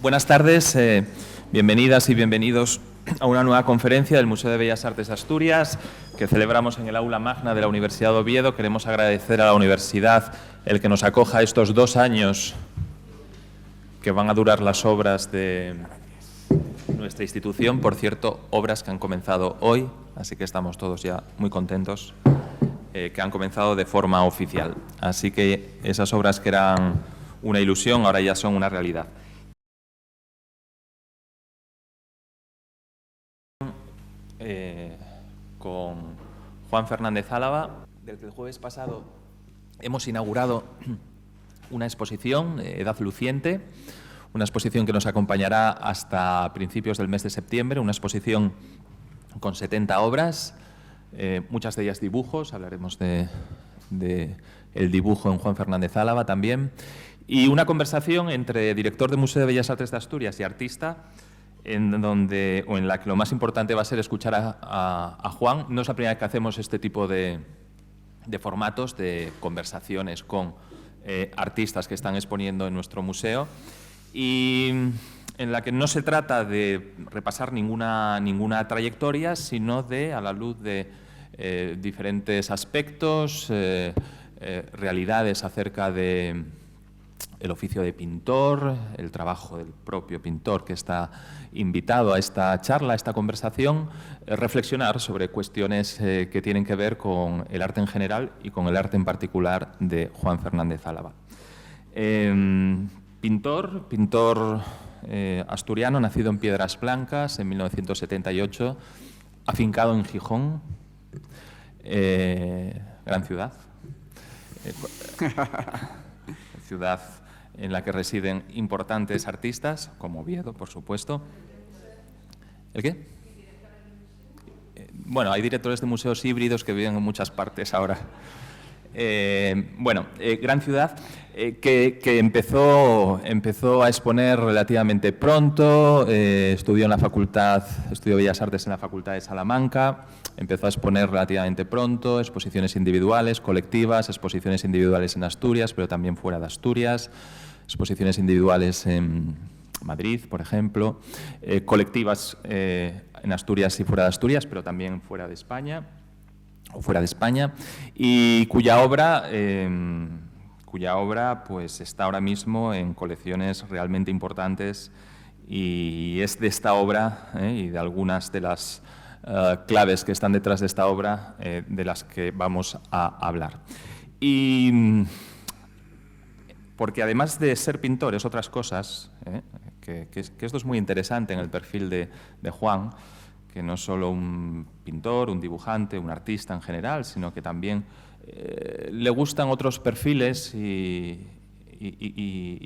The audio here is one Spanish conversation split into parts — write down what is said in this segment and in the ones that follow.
Buenas tardes, bienvenidas y bienvenidos a una nueva conferencia del Museo de Bellas Artes de Asturias que celebramos en el aula magna de la Universidad de Oviedo. Queremos agradecer a la universidad el que nos acoja estos 2 años que van a durar las obras de nuestra institución. Por cierto, obras que han comenzado hoy, así que estamos todos ya muy contentos, que han comenzado de forma oficial. Así que esas obras que eran una ilusión ahora ya son una realidad. Con Juan Fernández Álava, del que el jueves pasado hemos inaugurado una exposición, Edad Luciente, una exposición que nos acompañará hasta principios del mes de septiembre, una exposición con 70 obras, muchas de ellas dibujos, hablaremos de el dibujo en Juan Fernández Álava también, y una conversación entre director del Museo de Bellas Artes de Asturias y artista, en la que lo más importante va a ser escuchar a Juan. No es la primera vez que hacemos este tipo de formatos, de conversaciones con artistas que están exponiendo en nuestro museo, y en la que no se trata de repasar ninguna trayectoria, sino de, a la luz de diferentes aspectos, realidades acerca de el oficio de pintor, el trabajo del propio pintor que está invitado a esta charla, a esta conversación, reflexionar sobre cuestiones que tienen que ver con el arte en general y con el arte en particular de Juan Fernández Álava. Pintor asturiano, nacido en Piedras Blancas en 1978, afincado en Gijón, gran ciudad. Ciudad en la que residen importantes artistas, como Oviedo, por supuesto. ¿El qué? Bueno, hay directores de museos híbridos que viven en muchas partes ahora. Gran ciudad que empezó a exponer relativamente pronto, estudió Bellas Artes en la Facultad de Salamanca, empezó a exponer relativamente pronto, exposiciones individuales, colectivas, exposiciones individuales en Asturias, pero también fuera de Asturias, exposiciones individuales en Madrid, por ejemplo, colectivas en Asturias y fuera de Asturias, pero también fuera de España, y cuya obra pues está ahora mismo en colecciones realmente importantes, y es de esta obra y de algunas de las claves que están detrás de esta obra de las que vamos a hablar. Y porque además de ser pintores, otras cosas, que esto es muy interesante en el perfil de Juan, que no es solo un pintor, un dibujante, un artista en general, sino que también le gustan otros perfiles y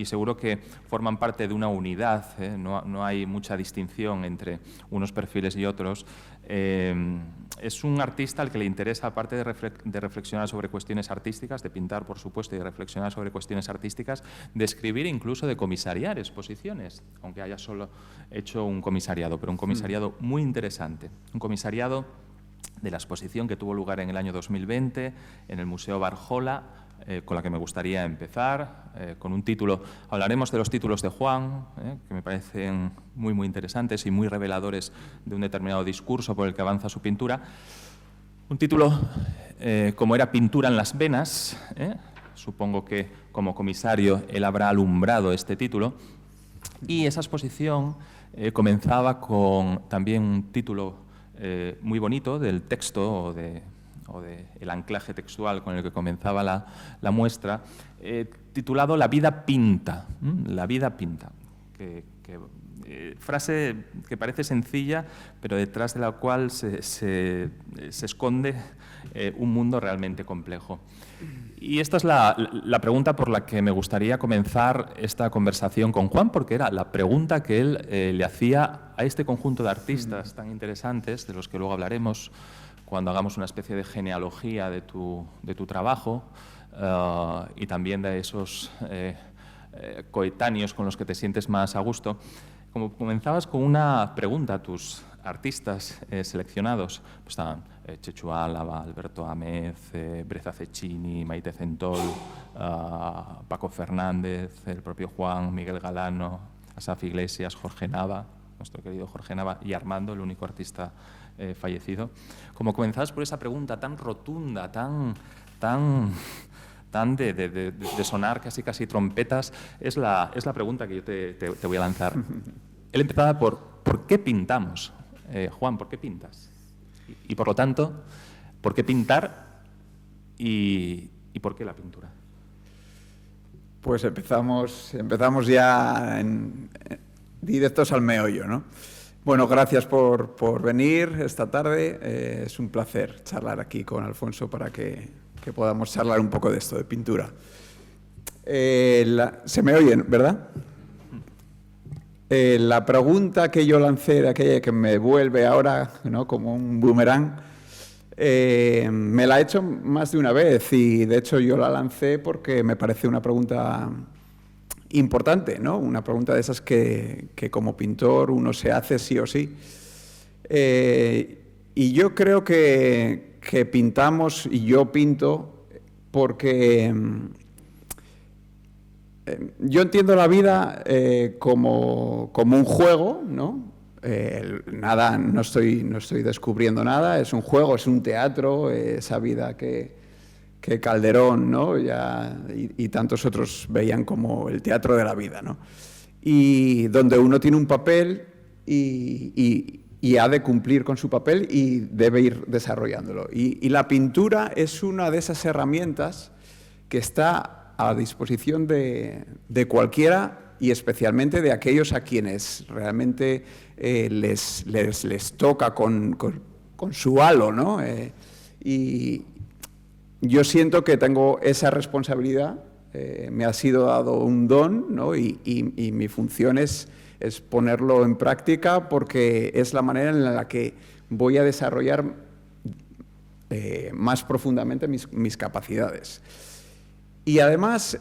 seguro que forman parte de una unidad, no hay mucha distinción entre unos perfiles y otros. Es un artista al que le interesa, aparte de reflexionar sobre cuestiones artísticas, de pintar, por supuesto, y de reflexionar sobre cuestiones artísticas, de escribir, incluso de comisariar exposiciones, aunque haya solo hecho un comisariado, pero un comisariado muy interesante, un comisariado de la exposición que tuvo lugar en el año 2020 en el Museo Barjola, con la que me gustaría empezar, con un título. Hablaremos de los títulos de Juan, que me parecen muy, muy interesantes y muy reveladores de un determinado discurso por el que avanza su pintura. Un título como era Pintura en las venas, supongo que como comisario él habrá alumbrado este título, y esa exposición comenzaba con también un título muy bonito del texto o del anclaje textual con el que comenzaba la muestra, titulado La vida pinta. La vida pinta. Frase que parece sencilla, pero detrás de la cual se esconde un mundo realmente complejo. Y esta es la pregunta por la que me gustaría comenzar esta conversación con Juan, porque era la pregunta que él le hacía a este conjunto de artistas tan interesantes, de los que luego hablaremos cuando hagamos una especie de genealogía de tu trabajo, y también de esos coetáneos con los que te sientes más a gusto. Como comenzabas con una pregunta a tus artistas seleccionados, pues estaban Chechu Álava, Alberto Améz, Breza Cecchini, Maite Centol, Paco Fernández, el propio Juan, Miguel Galano, Asaf Iglesias, Jorge Nava, nuestro querido Jorge Nava, y Armando, el único artista fallecido. Como comenzabas por esa pregunta tan rotunda, tan de sonar casi trompetas, es la pregunta que yo te voy a lanzar. Él empezaba ¿por qué pintamos? Juan, ¿por qué pintas? Y por lo tanto, ¿por qué pintar y por qué la pintura? Pues empezamos ya directos al meollo, ¿no? Bueno, gracias por venir esta tarde. Es un placer charlar aquí con Alfonso para que podamos charlar un poco de esto, de pintura. Se me oyen, ¿verdad? La pregunta que yo lancé, de aquella que me vuelve ahora, ¿no?, como un boomerang, me la he hecho más de una vez y de hecho yo la lancé porque me parece una pregunta importante, ¿no? Una pregunta de esas que como pintor uno se hace sí o sí. Y yo creo que pintamos, y yo pinto, porque yo entiendo la vida como un juego, ¿no? Nada, no estoy descubriendo nada, es un juego, es un teatro, esa vida que Calderón, ¿no?, y tantos otros veían como el teatro de la vida, ¿no? Y donde uno tiene un papel y ha de cumplir con su papel y debe ir desarrollándolo. Y la pintura es una de esas herramientas que está a disposición de cualquiera, y especialmente de aquellos a quienes realmente les toca con su halo, ¿no? Y yo siento que tengo esa responsabilidad, me ha sido dado un don, ¿no? Y mi función es ponerlo en práctica, porque es la manera en la que voy a desarrollar más profundamente mis capacidades. Y además,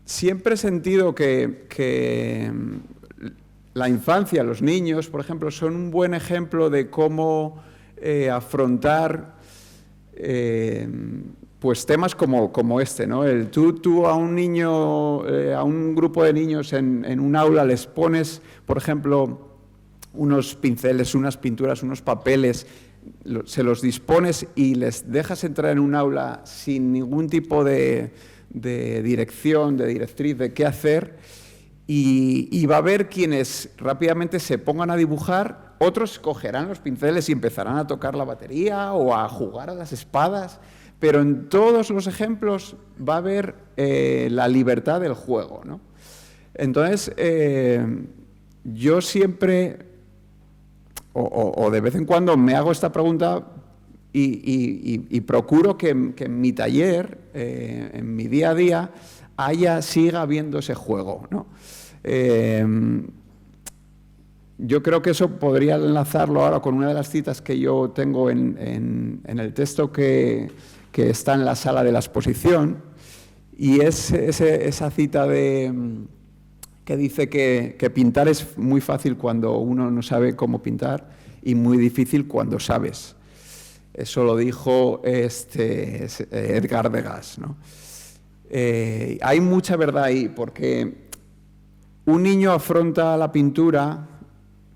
siempre he sentido que la infancia, los niños, por ejemplo, son un buen ejemplo de cómo afrontar pues temas como este, ¿no? Tú a un niño, a un grupo de niños en un aula les pones, por ejemplo, unos pinceles, unas pinturas, unos papeles, se los dispones y les dejas entrar en un aula sin ningún tipo de dirección, de directriz, de qué hacer, y va a haber quienes rápidamente se pongan a dibujar, otros cogerán los pinceles y empezarán a tocar la batería o a jugar a las espadas, pero en todos los ejemplos va a haber la libertad del juego, ¿no? Entonces, yo siempre, o de vez en cuando, me hago esta pregunta y procuro que en mi taller, en mi día a día, siga habiendo ese juego, ¿no? Yo creo que eso podría enlazarlo ahora con una de las citas que yo tengo en el texto que está en la sala de la exposición, y es esa cita que dice que pintar es muy fácil cuando uno no sabe cómo pintar y muy difícil cuando sabes. Eso lo dijo Edgar Degas, ¿no? Hay mucha verdad ahí, porque un niño afronta la pintura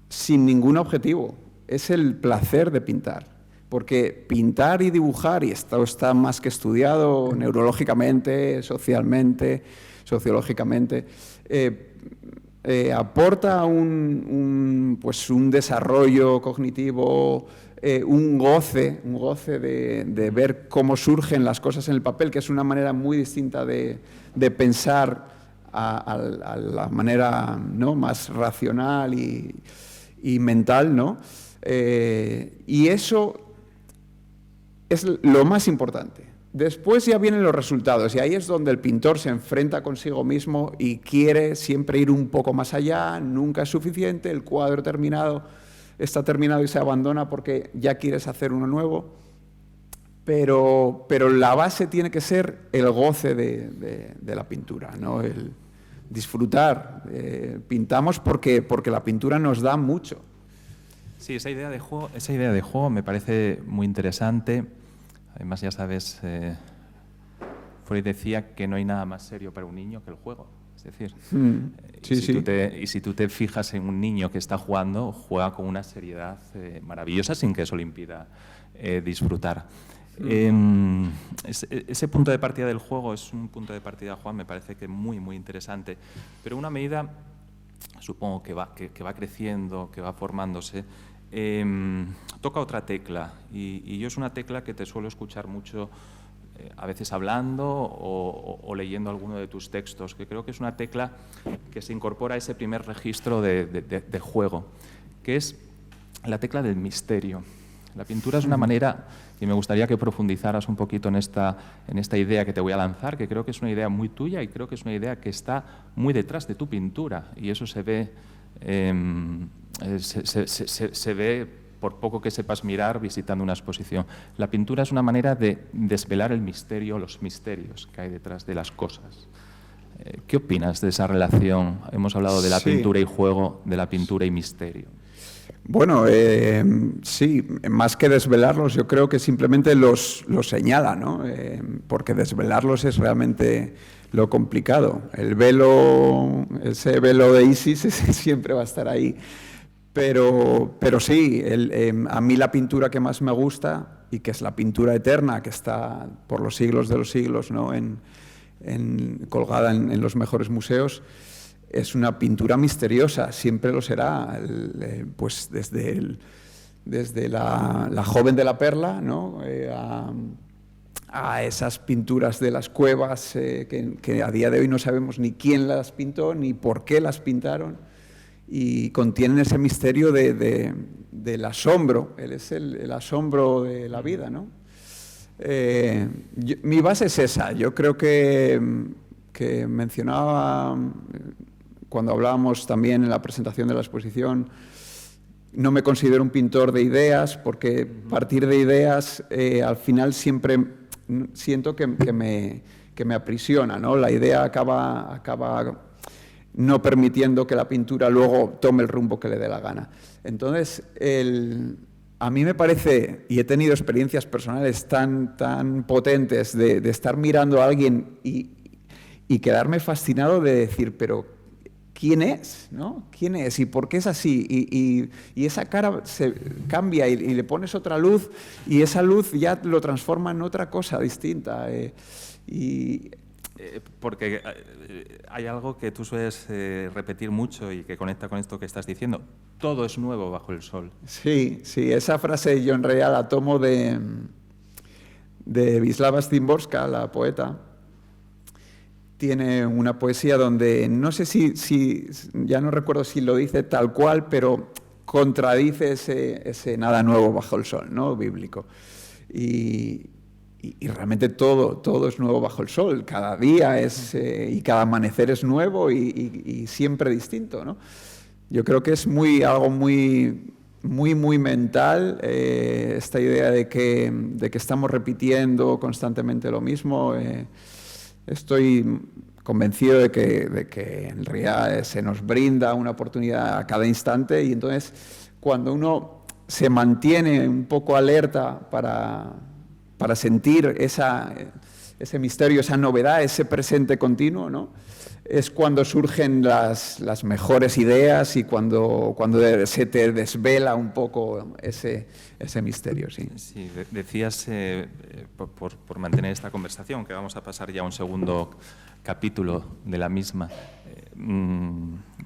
sin ningún objetivo. Es el placer de pintar, porque pintar y dibujar, y esto está más que estudiado neurológicamente, socialmente, sociológicamente, aporta un desarrollo cognitivo, un goce de ver cómo surgen las cosas en el papel, que es una manera muy distinta de pensar a la manera, ¿no?, más racional y mental, ¿no? Y eso es lo más importante. Después ya vienen los resultados, y ahí es donde el pintor se enfrenta consigo mismo y quiere siempre ir un poco más allá. Nunca es suficiente, el cuadro está terminado y se abandona porque ya quieres hacer uno nuevo, pero la base tiene que ser el goce de la pintura, ¿no? El disfrutar. Pintamos porque la pintura nos da mucho. Sí, esa idea de juego me parece muy interesante. Además, ya sabes, Freud decía que no hay nada más serio para un niño que el juego. Es decir, Sí, sí. y si tú te fijas en un niño que está jugando, juega con una seriedad maravillosa sin que eso le impida disfrutar. Ese punto de partida del juego es un punto de partida, Juan, me parece que muy, muy interesante, pero una medida, supongo que va creciendo, que va formándose, toca otra tecla, y yo es una tecla que te suelo escuchar mucho, a veces hablando o leyendo alguno de tus textos, que creo que es una tecla que se incorpora a ese primer registro de juego, que es la tecla del misterio. La pintura es una manera, y me gustaría que profundizaras un poquito en esta idea que te voy a lanzar, que creo que es una idea muy tuya y creo que es una idea que está muy detrás de tu pintura, y eso se ve, se ve por poco que sepas mirar visitando una exposición. La pintura es una manera de desvelar el misterio, los misterios que hay detrás de las cosas. ¿Qué opinas de esa relación? Hemos hablado de la pintura y juego, de la pintura y misterio. Bueno, sí, más que desvelarlos, yo creo que simplemente los señala, ¿no? Porque desvelarlos es realmente lo complicado. El velo, ese velo de Isis siempre va a estar ahí. Pero sí, a mí la pintura que más me gusta, y que es la pintura eterna, que está por los siglos de los siglos, ¿no? Colgada en los mejores museos, es una pintura misteriosa, siempre lo será, pues desde la joven de la perla, ¿no? A esas pinturas de las cuevas que a día de hoy no sabemos ni quién las pintó ni por qué las pintaron, y contienen ese misterio del asombro. Él es el asombro de la vida, ¿no? Mi base es esa. Yo creo que mencionaba, cuando hablábamos también en la presentación de la exposición, no me considero un pintor de ideas, porque partir de ideas al final siempre siento que me aprisiona, ¿no? La idea acaba no permitiendo que la pintura luego tome el rumbo que le dé la gana. Entonces, a mí me parece, y he tenido experiencias personales tan potentes de estar mirando a alguien y quedarme fascinado de decir, pero ¿quién es? ¿No? ¿Quién es? ¿Y por qué es así? Y esa cara se cambia y le pones otra luz, y esa luz ya lo transforma en otra cosa distinta. Porque hay algo que tú sueles repetir mucho y que conecta con esto que estás diciendo. Todo es nuevo bajo el sol. Sí, esa frase yo en realidad la tomo de Wisława Szymborska, la poeta. Tiene una poesía donde, no sé si ya no recuerdo si lo dice tal cual, pero contradice ese nada nuevo bajo el sol, ¿no? Bíblico. Y realmente todo es nuevo bajo el sol. Cada día y cada amanecer es nuevo y siempre distinto, ¿no? Yo creo que es algo muy mental, esta idea de que estamos repitiendo constantemente lo mismo. Estoy convencido de que en realidad se nos brinda una oportunidad a cada instante, y entonces cuando uno se mantiene un poco alerta para sentir ese misterio, esa novedad, ese presente continuo, ¿no? Es cuando surgen las mejores ideas y cuando se te desvela un poco ese misterio. Sí, sí, decías, por mantener esta conversación, que vamos a pasar ya a un segundo capítulo de la misma,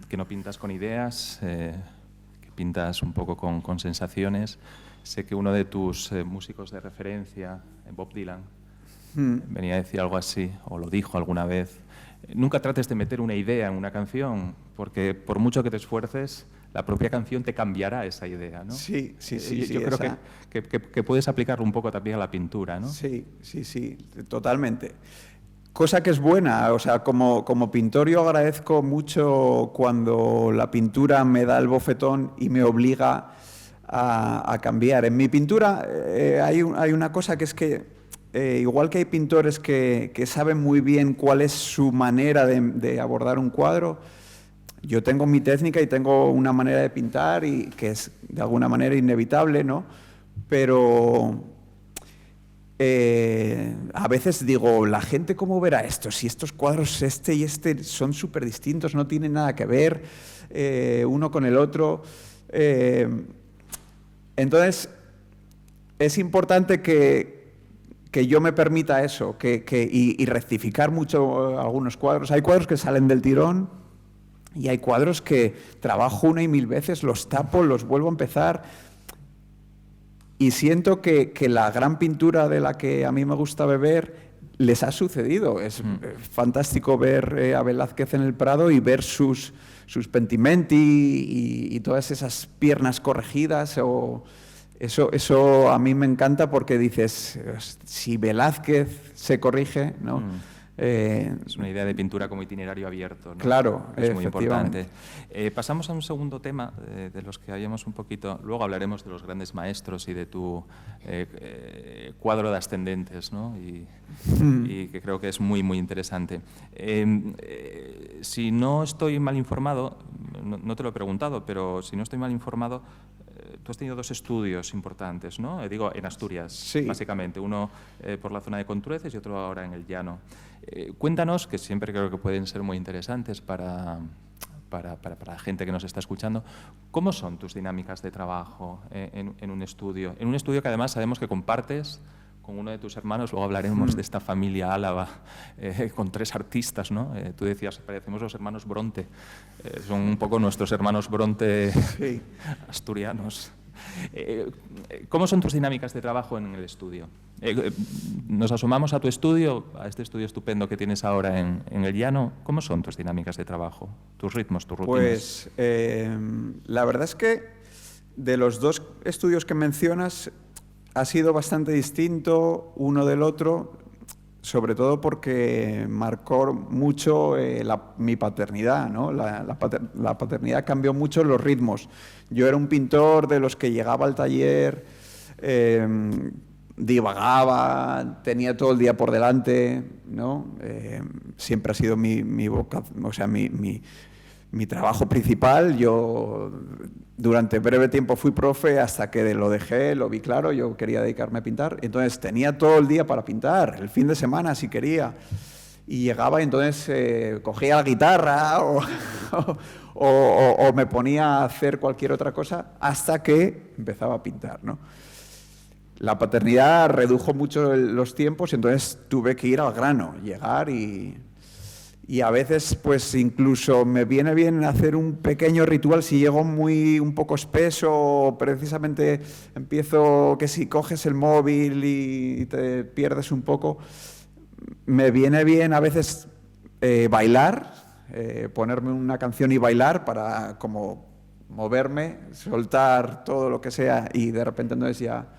que no pintas con ideas, que pintas un poco con sensaciones. Sé que uno de tus músicos de referencia, Bob Dylan, venía a decir algo así, o lo dijo alguna vez. Nunca trates de meter una idea en una canción, porque por mucho que te esfuerces, la propia canción te cambiará esa idea, ¿no? Sí. Yo creo que puedes aplicarlo un poco también a la pintura, ¿no? Sí, totalmente. Cosa que es buena, o sea, como pintor yo agradezco mucho cuando la pintura me da el bofetón y me obliga a cambiar. En mi pintura hay una cosa que es que igual que hay pintores que saben muy bien cuál es su manera de abordar un cuadro, yo tengo mi técnica y tengo una manera de pintar y que es de alguna manera inevitable, ¿no? Pero a veces digo, ¿la gente cómo verá esto? Si estos cuadros, este y este, son súper distintos, no tienen nada que ver uno con el otro. Entonces, es importante que yo me permita eso y rectificar mucho algunos cuadros. Hay cuadros que salen del tirón y hay cuadros que trabajo una y mil veces, los tapo, los vuelvo a empezar. Y siento que la gran pintura de la que a mí me gusta beber les ha sucedido. Es fantástico ver a Velázquez en el Prado y ver sus pentimenti y todas esas piernas corregidas. Eso a mí me encanta porque dices, si Velázquez se corrige, ¿no? Es una idea de pintura como itinerario abierto, ¿no? Claro, es muy importante. Pasamos a un segundo tema de los que habíamos un poquito. Luego hablaremos de los grandes maestros y de tu cuadro de ascendentes, ¿no? Y que creo que es muy, muy interesante. Si no estoy mal informado, no te lo he preguntado, pero si no estoy mal informado, tú has tenido 2 estudios importantes, ¿no? Digo, en Asturias, sí, básicamente. Uno por la zona de Contrueces y otro ahora en el Llano. Cuéntanos, que siempre creo que pueden ser muy interesantes para la gente que nos está escuchando, ¿cómo son tus dinámicas de trabajo en un estudio? En un estudio que además sabemos que compartes con uno de tus hermanos, luego hablaremos de esta familia Álava, con 3 artistas, ¿no? Tú decías, parecemos los hermanos Bronte, son un poco nuestros hermanos Bronte sí, asturianos. ¿Cómo son tus dinámicas de trabajo en el estudio? Nos asomamos a tu estudio, a este estudio estupendo que tienes ahora en el Llano. ¿Cómo son tus dinámicas de trabajo, tus ritmos, tus rutinas? Pues la verdad es que de los 2 estudios que mencionas ha sido bastante distinto uno del otro, sobre todo porque marcó mucho mi paternidad, ¿no? La paternidad cambió mucho los ritmos. Yo era un pintor de los que llegaba al taller, divagaba, tenía todo el día por delante, ¿no? Siempre ha sido mi trabajo principal. Yo durante breve tiempo fui profe hasta que lo dejé, lo vi claro, yo quería dedicarme a pintar. Entonces tenía todo el día para pintar, el fin de semana si quería. Y llegaba y entonces cogía la guitarra o me ponía a hacer cualquier otra cosa hasta que empezaba a pintar, ¿no? La paternidad redujo mucho los tiempos, entonces tuve que ir al grano, llegar y a veces pues incluso me viene bien hacer un pequeño ritual si llego un poco espeso, precisamente empiezo que si coges el móvil y te pierdes un poco, me viene bien a veces bailar, ponerme una canción y bailar para como moverme, soltar todo lo que sea y de repente entonces ya...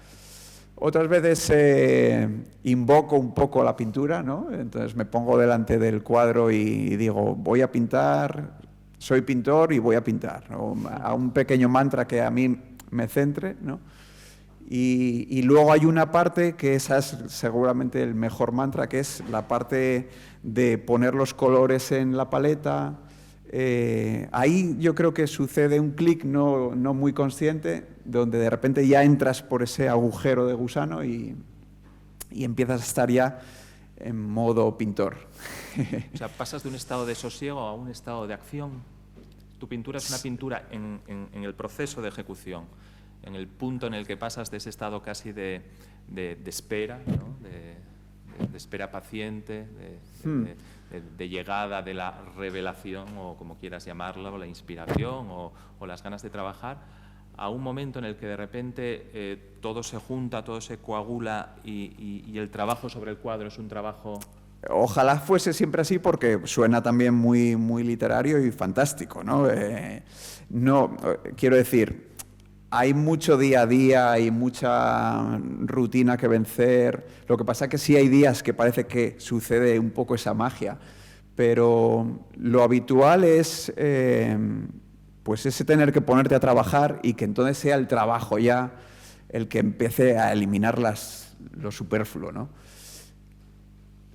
Otras veces invoco un poco la pintura, ¿no? Entonces me pongo delante del cuadro y digo, voy a pintar, soy pintor y voy a pintar, ¿no? A un pequeño mantra que a mí me centre, ¿no? Y luego hay una parte que esa es seguramente el mejor mantra, que es la parte de poner los colores en la paleta. Ahí yo creo que sucede un clic no muy consciente, donde de repente ya entras por ese agujero de gusano y empiezas a estar ya en modo pintor. O sea, pasas de un estado de sosiego a un estado de acción. Tu pintura es una pintura en el proceso de ejecución, en el punto en el que pasas de ese estado casi de espera, ¿no? de espera paciente, de llegada de la revelación, o como quieras llamarlo, o la inspiración, o las ganas de trabajar, a un momento en el que de repente todo se junta, todo se coagula y el trabajo sobre el cuadro es un trabajo... Ojalá fuese siempre así porque suena también muy, muy literario y fantástico, ¿no? Quiero decir, hay mucho día a día, hay mucha rutina que vencer. Lo que pasa es que sí hay días que parece que sucede un poco esa magia, pero lo habitual es pues ese tener que ponerte a trabajar y que entonces sea el trabajo ya el que empiece a eliminar lo superfluo, ¿no?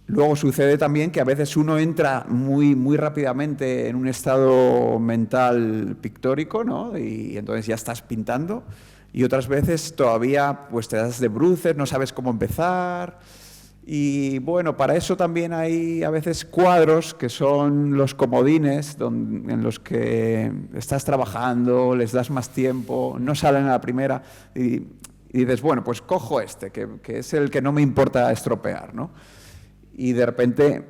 Luego sucede también que a veces uno entra muy, muy rápidamente en un estado mental pictórico, ¿no? Y entonces ya estás pintando y otras veces todavía pues te das de bruces, no sabes cómo empezar. Y bueno, para eso también hay a veces cuadros que son los comodines en los que estás trabajando, les das más tiempo, no salen a la primera y dices, bueno, pues cojo este, que es el que no me importa estropear, ¿no? Y de repente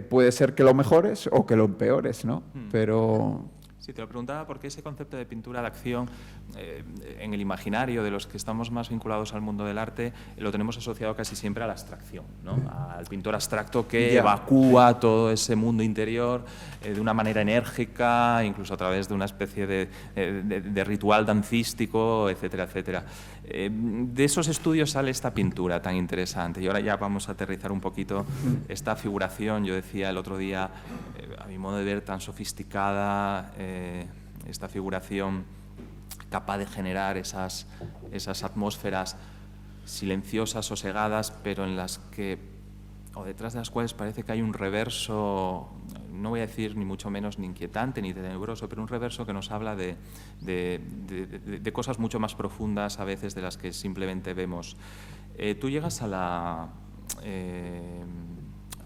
puede ser que lo mejores o que lo empeores, ¿no? Pero... Sí, te lo preguntaba porque ese concepto de pintura de acción en el imaginario de los que estamos más vinculados al mundo del arte lo tenemos asociado casi siempre a la abstracción, ¿no? Al pintor abstracto que evacúa todo ese mundo interior de una manera enérgica, incluso a través de una especie de ritual dancístico, etcétera, etcétera. De esos estudios sale esta pintura tan interesante y ahora ya vamos a aterrizar un poquito esta figuración, yo decía el otro día, a mi modo de ver, tan sofisticada, esta figuración capaz de generar esas atmósferas silenciosas, sosegadas, pero en las que, o detrás de las cuales parece que hay un reverso, no voy a decir ni mucho menos ni inquietante ni tenebroso, pero un reverso que nos habla de cosas mucho más profundas a veces de las que simplemente vemos. Tú llegas a la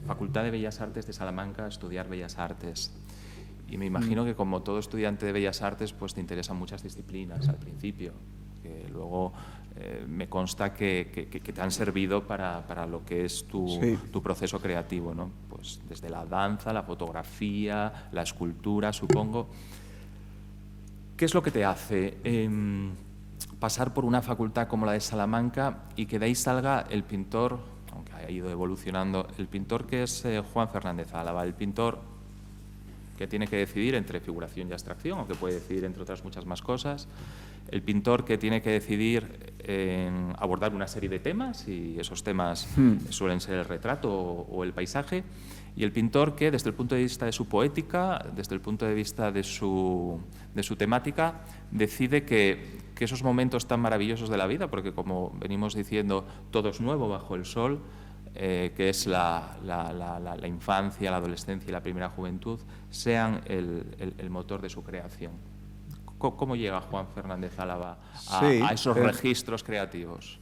Facultad de Bellas Artes de Salamanca a estudiar Bellas Artes. Y me imagino que como todo estudiante de Bellas Artes, pues te interesan muchas disciplinas al principio, que luego me consta que te han servido para lo que es tu proceso creativo, ¿no? Pues desde la danza, la fotografía, la escultura, supongo. ¿Qué es lo que te hace pasar por una facultad como la de Salamanca y que de ahí salga el pintor, aunque haya ido evolucionando, el pintor que es Juan Fernández Álava, el pintor que tiene que decidir entre figuración y abstracción, o que puede decidir entre otras muchas más cosas, el pintor que tiene que decidir en abordar una serie de temas, y esos temas suelen ser el retrato o el paisaje, y el pintor que, desde el punto de vista de su poética, desde el punto de vista de su temática, decide que esos momentos tan maravillosos de la vida, porque como venimos diciendo, todo es nuevo bajo el sol, que es la infancia, la adolescencia y la primera juventud, sean el motor de su creación. ¿Cómo llega Juan Fernández Álava a esos registros creativos?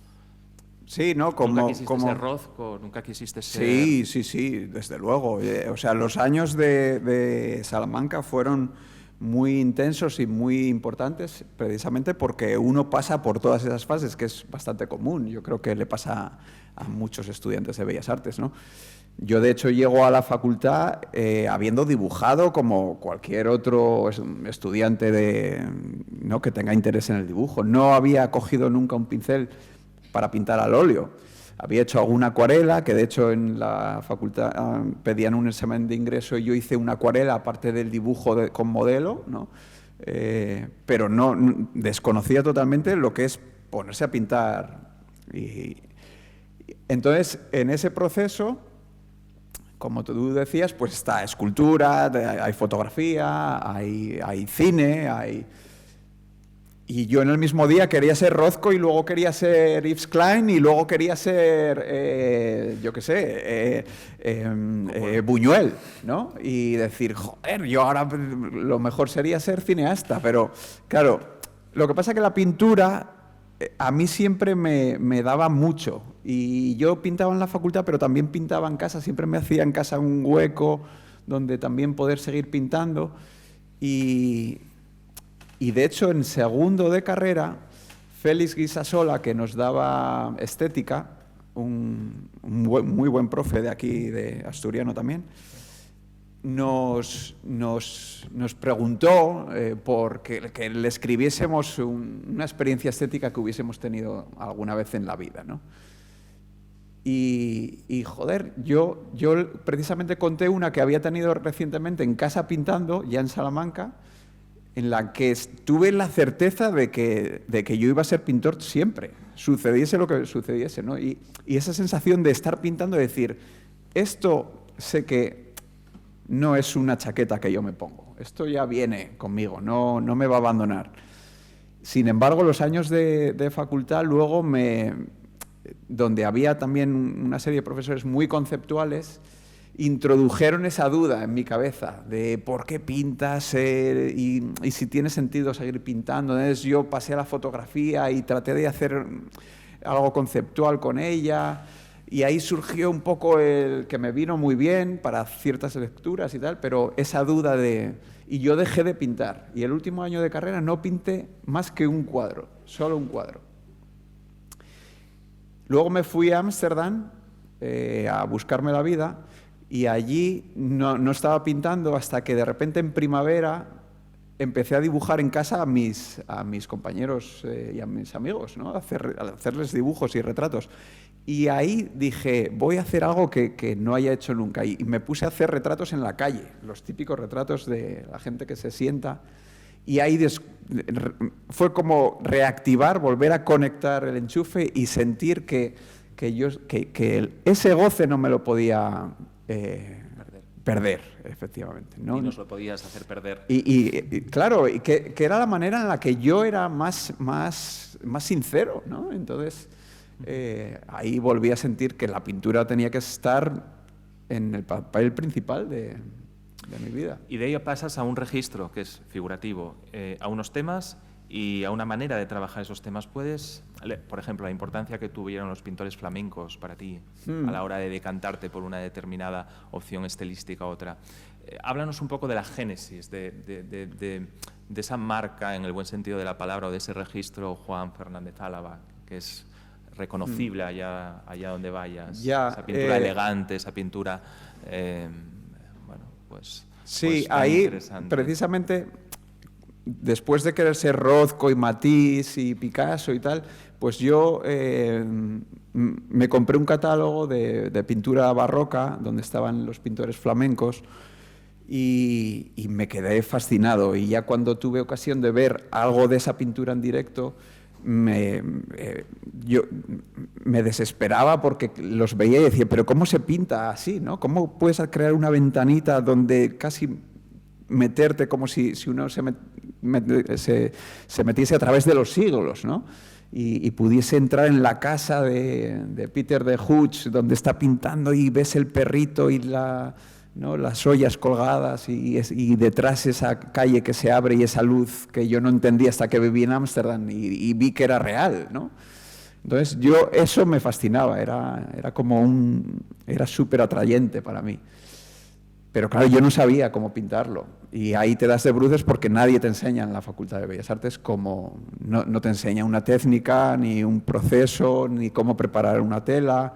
Sí, ¿no? ¿Nunca quisiste ser Rozco? ¿Nunca quisiste ser...? Sí, desde luego. O sea, los años de Salamanca fueron muy intensos y muy importantes precisamente porque uno pasa por todas esas fases, que es bastante común. Yo creo que le pasa a muchos estudiantes de Bellas Artes, ¿no? Yo, de hecho, llego a la facultad habiendo dibujado como cualquier otro estudiante ¿no? que tenga interés en el dibujo. No había cogido nunca un pincel para pintar al óleo. Había hecho alguna acuarela, que de hecho en la facultad pedían un examen de ingreso y yo hice una acuarela aparte del dibujo con modelo, ¿no? Pero no desconocía totalmente lo que es ponerse a pintar. Entonces, en ese proceso, como tú decías, pues está escultura, hay fotografía, hay cine, Y yo en el mismo día quería ser Rozco y luego quería ser Yves Klein y luego quería ser, yo qué sé, Buñuel, ¿no? Y decir, joder, yo ahora lo mejor sería ser cineasta. Pero, claro, lo que pasa es que la pintura a mí siempre me daba mucho. Y yo pintaba en la facultad, pero también pintaba en casa. Siempre me hacía en casa un hueco donde también poder seguir pintando. Y de hecho, en segundo de carrera, Félix Guisasola, que nos daba estética, muy buen profe de aquí, de asturiano también, nos preguntó que le escribiésemos una experiencia estética que hubiésemos tenido alguna vez en la vida, ¿no? Y joder, yo precisamente conté una que había tenido recientemente en casa pintando, ya en Salamanca, en la que tuve la certeza de que yo iba a ser pintor siempre, sucediese lo que sucediese, ¿no? Y esa sensación de estar pintando y decir, esto sé que no es una chaqueta que yo me pongo, esto ya viene conmigo, no me va a abandonar. Sin embargo, los años de facultad luego donde había también una serie de profesores muy conceptuales, introdujeron esa duda en mi cabeza de por qué pintas y si tiene sentido seguir pintando. Entonces yo pasé a la fotografía y traté de hacer algo conceptual con ella, y ahí surgió un poco el que me vino muy bien para ciertas lecturas y tal, pero esa duda de... Y yo dejé de pintar, y el último año de carrera no pinté más que un cuadro, solo un cuadro. Luego me fui a Ámsterdam a buscarme la vida, y allí no estaba pintando hasta que de repente en primavera empecé a dibujar en casa a mis compañeros y a mis amigos, ¿no? A hacerles dibujos y retratos. Y ahí dije, voy a hacer algo que no haya hecho nunca. Y me puse a hacer retratos en la calle, los típicos retratos de la gente que se sienta. Y ahí fue como reactivar, volver a conectar el enchufe y sentir que ese goce no me lo podía perder, efectivamente, ¿no? Y nos lo podías hacer perder. Y claro, y que era la manera en la que yo era más sincero, ¿no? Entonces, ahí volví a sentir que la pintura tenía que estar en el papel principal de mi vida. Y de ello pasas a un registro que es figurativo, a unos temas y a una manera de trabajar esos temas. ¿Puedes, por ejemplo, la importancia que tuvieron los pintores flamencos para ti a la hora de decantarte por una determinada opción estilística u otra? Háblanos un poco de la génesis, de esa marca, en el buen sentido de la palabra, o de ese registro Juan Fernández Álava, que es reconocible allá donde vayas. Ya, esa pintura elegante, esa pintura... Sí, ahí precisamente, después de querer ser Rothko y Matisse y Picasso y tal, pues yo me compré un catálogo de pintura barroca donde estaban los pintores flamencos y me quedé fascinado. Y ya cuando tuve ocasión de ver algo de esa pintura en directo, yo me desesperaba porque los veía y decía, pero ¿cómo se pinta así, no? ¿Cómo puedes crear una ventanita donde casi meterte como si uno se metiese a través de los siglos, ¿no? Y pudiese entrar en la casa de Peter de Hooch, donde está pintando y ves el perrito y las ollas colgadas y detrás esa calle que se abre y esa luz que yo no entendía hasta que viví en Ámsterdam y vi que era real, ¿no? Entonces eso me fascinaba, era súper atrayente para mí. Pero claro, yo no sabía cómo pintarlo, y ahí te das de bruces porque nadie te enseña en la Facultad de Bellas Artes no te enseña una técnica, ni un proceso, ni cómo preparar una tela.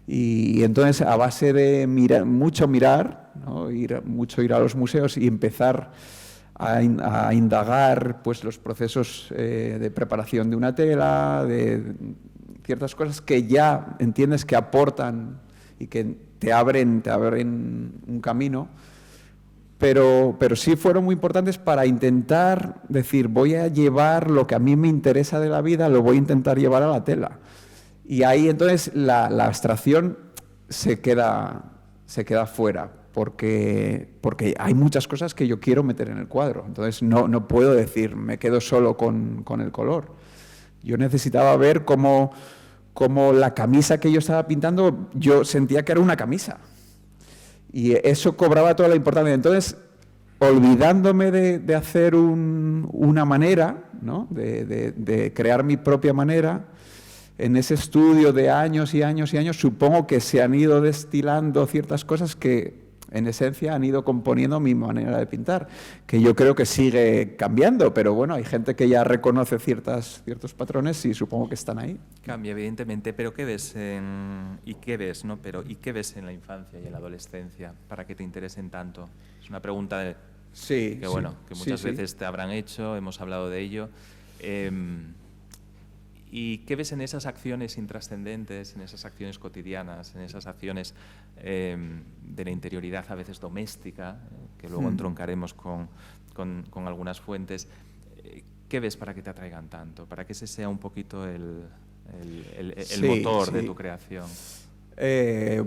Y entonces, a base de mucho mirar, ¿no? Ir a los museos y empezar a indagar pues, los procesos de preparación de una tela, de ciertas cosas que ya entiendes que aportan y que te abren un camino, pero sí fueron muy importantes para intentar decir, voy a llevar lo que a mí me interesa de la vida, lo voy a intentar llevar a la tela. Y ahí entonces la abstracción se queda fuera, porque hay muchas cosas que yo quiero meter en el cuadro. Entonces no puedo decir, me quedo solo con el color. Yo necesitaba ver cómo la camisa que yo estaba pintando, yo sentía que era una camisa. Y eso cobraba toda la importancia. Entonces, olvidándome de hacer una manera, ¿no? de crear mi propia manera, en ese estudio de años y años y años, supongo que se han ido destilando ciertas cosas que, en esencia, han ido componiendo mi manera de pintar, que yo creo que sigue cambiando, pero bueno, hay gente que ya reconoce ciertos patrones y supongo que están ahí. Cambia, evidentemente, pero ¿qué ves ¿y qué ves en la infancia y en la adolescencia para que te interesen tanto? Es una pregunta que muchas veces te habrán hecho, hemos hablado de ello. ¿Y qué ves en esas acciones intrascendentes, en esas acciones cotidianas, en esas acciones de la interioridad a veces doméstica, que luego entroncaremos con algunas fuentes? ¿Qué ves para que te atraigan tanto? ¿Para que ese sea un poquito el motor de tu creación? Lo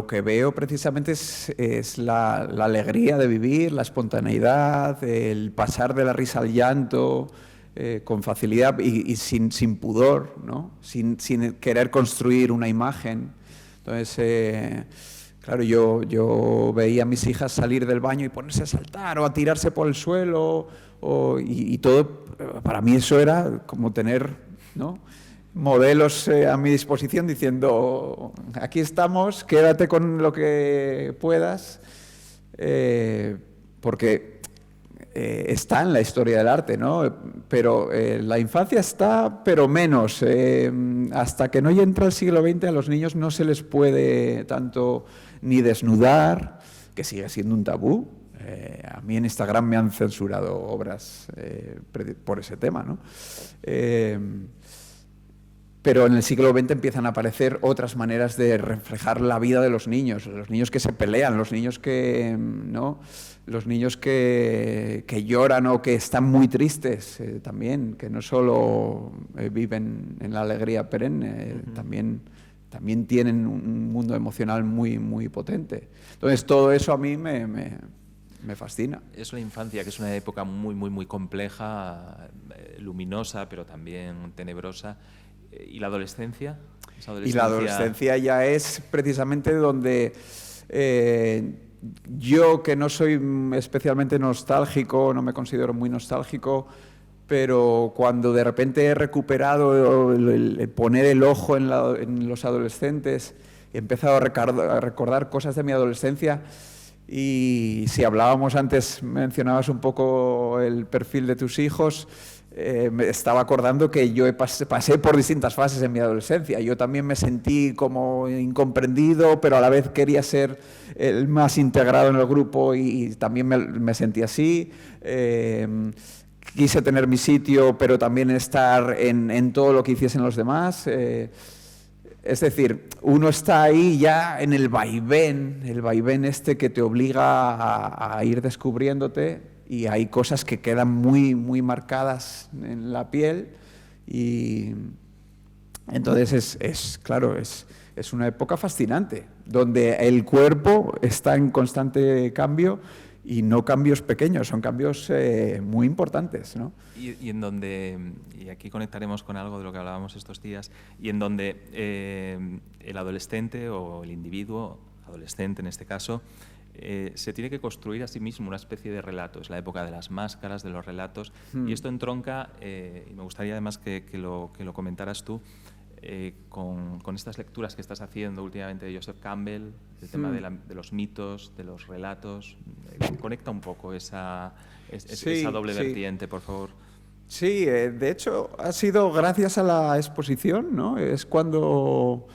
que veo precisamente es la alegría de vivir, la espontaneidad, el pasar de la risa al llanto, con facilidad y sin pudor, ¿no? Sin querer construir una imagen. Entonces, Claro, yo veía a mis hijas salir del baño y ponerse a saltar o a tirarse por el suelo y todo, para mí eso era como tener, ¿no?, modelos a mi disposición diciendo, aquí estamos, quédate con lo que puedas, porque está en la historia del arte, ¿no? Pero la infancia está, pero menos. Hasta que no entra el siglo XX, a los niños no se les puede tanto ni desnudar, que sigue siendo un tabú. A mí en Instagram me han censurado obras por ese tema, ¿no? Pero en el siglo XX empiezan a aparecer otras maneras de reflejar la vida de los niños que se pelean, los niños que, ¿no?, los niños que lloran o que están muy tristes también, que no solo viven en la alegría perenne, también tienen un mundo emocional muy, muy potente. Entonces todo eso a mí me fascina. Es la infancia, que es una época muy, muy, muy compleja, luminosa, pero también tenebrosa. ¿Y la adolescencia? Y la adolescencia ya es precisamente donde yo, que no soy especialmente nostálgico, no me considero muy nostálgico, pero cuando de repente he recuperado el poner el ojo en los adolescentes, he empezado a recordar cosas de mi adolescencia. Y si hablábamos antes, mencionabas un poco el perfil de tus hijos, me estaba acordando que yo pasé por distintas fases en mi adolescencia. Yo también me sentí como incomprendido, pero a la vez quería ser el más integrado en el grupo y también me sentí así. Quise tener mi sitio, pero también estar en todo lo que hiciesen los demás. Es decir, uno está ahí ya en el vaivén este que te obliga a ir descubriéndote, y hay cosas que quedan muy, muy marcadas en la piel, y entonces es una época fascinante, donde el cuerpo está en constante cambio, y no cambios pequeños, son cambios muy importantes, ¿no? Y en donde, y aquí conectaremos con algo de lo que hablábamos estos días, y en donde el adolescente o el individuo, adolescente en este caso, se tiene que construir a sí mismo una especie de relato. Es la época de las máscaras, de los relatos, y esto entronca, y me gustaría además que lo comentaras tú, con estas lecturas que estás haciendo últimamente de Joseph Campbell, el tema de los mitos, de los relatos. Conecta un poco esa doble vertiente, por favor. Sí, de hecho ha sido gracias a la exposición, ¿no? Es cuando,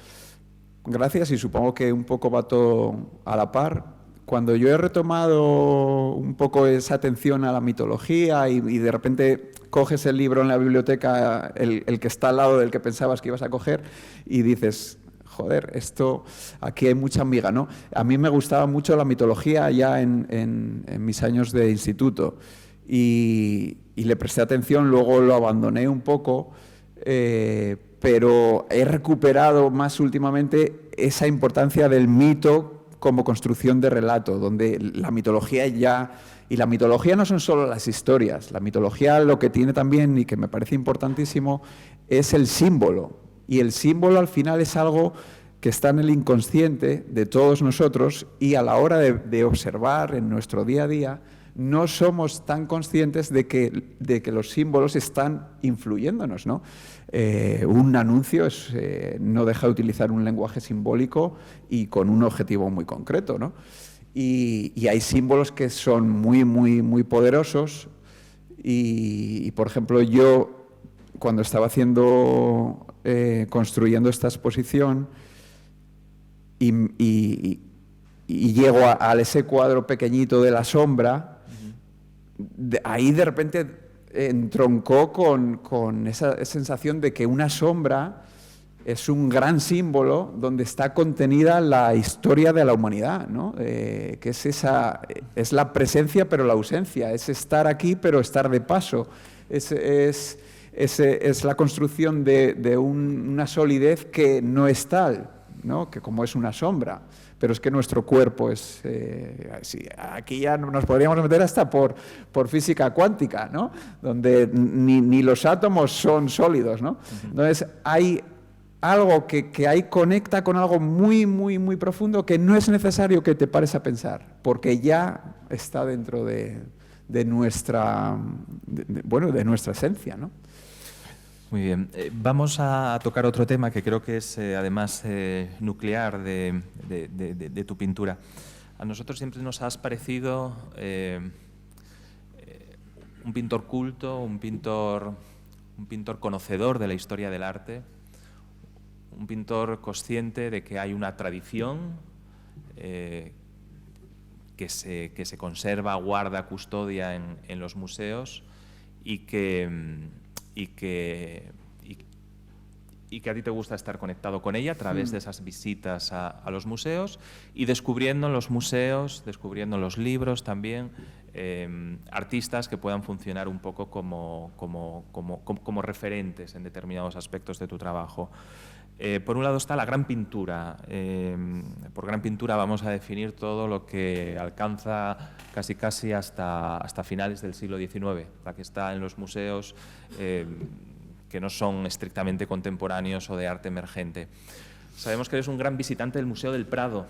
gracias, y supongo que un poco va todo a la par, cuando yo he retomado un poco esa atención a la mitología y de repente coges el libro en la biblioteca, el que está al lado del que pensabas que ibas a coger, y dices, joder, aquí hay mucha miga, ¿no? A mí me gustaba mucho la mitología ya en mis años de instituto, y le presté atención, luego lo abandoné un poco, pero he recuperado más últimamente esa importancia del mito como construcción de relato, donde la mitología y la mitología no son solo las historias, la mitología lo que tiene también, y que me parece importantísimo, es el símbolo, y el símbolo al final es algo que está en el inconsciente de todos nosotros, y a la hora de observar en nuestro día a día no somos tan conscientes de que los símbolos están influyéndonos, ¿no? Un anuncio no deja de utilizar un lenguaje simbólico y con un objetivo muy concreto, ¿no? Y hay símbolos que son muy, muy, muy poderosos, y por ejemplo, yo cuando estaba construyendo esta exposición y llego a ese cuadro pequeñito de la sombra, ahí de repente entroncó con esa sensación de que una sombra es un gran símbolo donde está contenida la historia de la humanidad, ¿no? Que es la presencia pero la ausencia, es estar aquí pero estar de paso, es la construcción de una solidez que no es tal, ¿no? Que como es una sombra. Pero es que nuestro cuerpo es... aquí ya nos podríamos meter hasta por física cuántica, ¿no? Donde ni los átomos son sólidos, ¿no? Entonces, hay algo que ahí conecta con algo muy, muy, muy profundo que no es necesario que te pares a pensar, porque ya está dentro de nuestra, de nuestra esencia, ¿no? Muy bien. Vamos a tocar otro tema que creo que es además nuclear de tu pintura. A nosotros siempre nos has parecido un pintor culto, un pintor conocedor de la historia del arte, un pintor consciente de que hay una tradición que se conserva, guarda, custodia en los museos y que a ti te gusta estar conectado con ella a través de esas visitas a los museos y descubriendo en los museos, descubriendo en los libros también, artistas que puedan funcionar un poco como referentes en determinados aspectos de tu trabajo. Por un lado está la gran pintura. Por gran pintura vamos a definir todo lo que alcanza casi hasta finales del siglo XIX, la que está en los museos que no son estrictamente contemporáneos o de arte emergente. Sabemos que eres un gran visitante del Museo del Prado,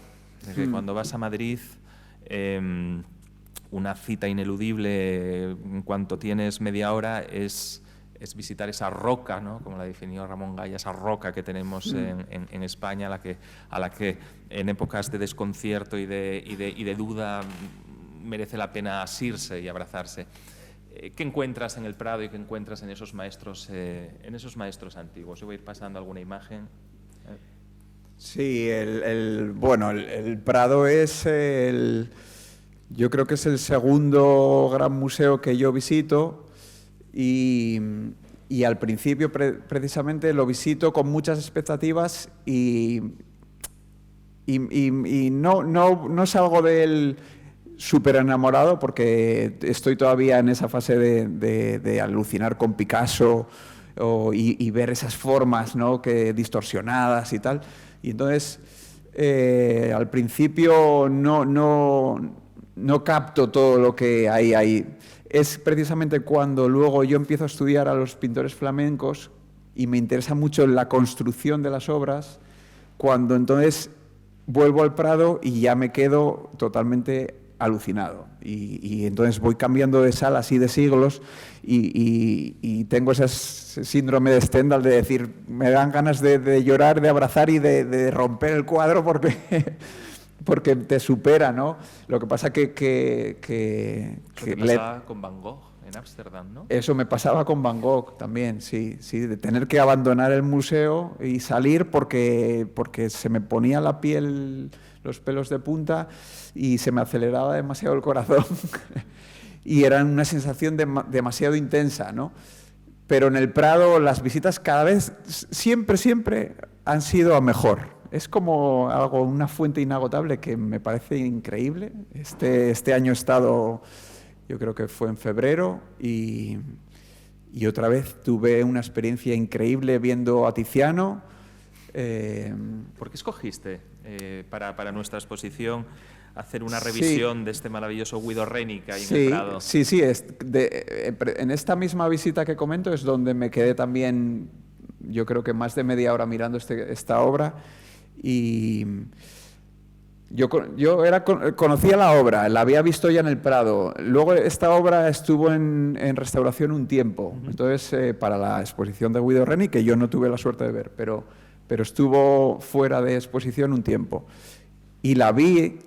de que cuando vas a Madrid una cita ineludible en cuanto tienes media hora es visitar esa roca, ¿no? Como la definió Ramón Gaya, esa roca que tenemos en España, a la que en épocas de desconcierto y de duda merece la pena asirse y abrazarse. ¿Qué encuentras en el Prado y qué encuentras en esos maestros antiguos? Yo voy a ir pasando alguna imagen. Sí, bueno, el Prado es yo creo que es el segundo gran museo que yo visito. Y al principio precisamente lo visito con muchas expectativas y no salgo de él súper enamorado porque estoy todavía en esa fase de alucinar con Picasso y ver esas formas, ¿no? que distorsionadas y tal. Y entonces al principio no capto todo lo que hay ahí. Es precisamente cuando luego yo empiezo a estudiar a los pintores flamencos y me interesa mucho la construcción de las obras, cuando entonces vuelvo al Prado y ya me quedo totalmente alucinado. Y entonces voy cambiando de salas y de siglos y tengo ese síndrome de Stendhal de decir, me dan ganas de llorar, de abrazar y de romper el cuadro porque te supera, ¿no? Lo que pasa que te pasaba con Van Gogh en Ámsterdam, ¿no? Eso me pasaba con Van Gogh también, sí, de tener que abandonar el museo y salir porque se me ponía la piel, los pelos de punta y se me aceleraba demasiado el corazón y era una sensación demasiado intensa, ¿no? Pero en el Prado las visitas cada vez, siempre han sido a mejor. Es como una fuente inagotable que me parece increíble. Este año he estado, yo creo que fue en febrero, y otra vez tuve una experiencia increíble viendo a Tiziano. ¿Por qué escogiste para nuestra exposición hacer una revisión de este maravilloso Guido Reni que hay en el Prado? Sí, en esta misma visita que comento es donde me quedé también, yo creo que más de media hora mirando esta obra. Y yo conocía la obra, la había visto ya en el Prado. Luego esta obra estuvo en restauración un tiempo, entonces para la exposición de Guido Reni, que yo no tuve la suerte de ver, pero estuvo fuera de exposición un tiempo. Y la vi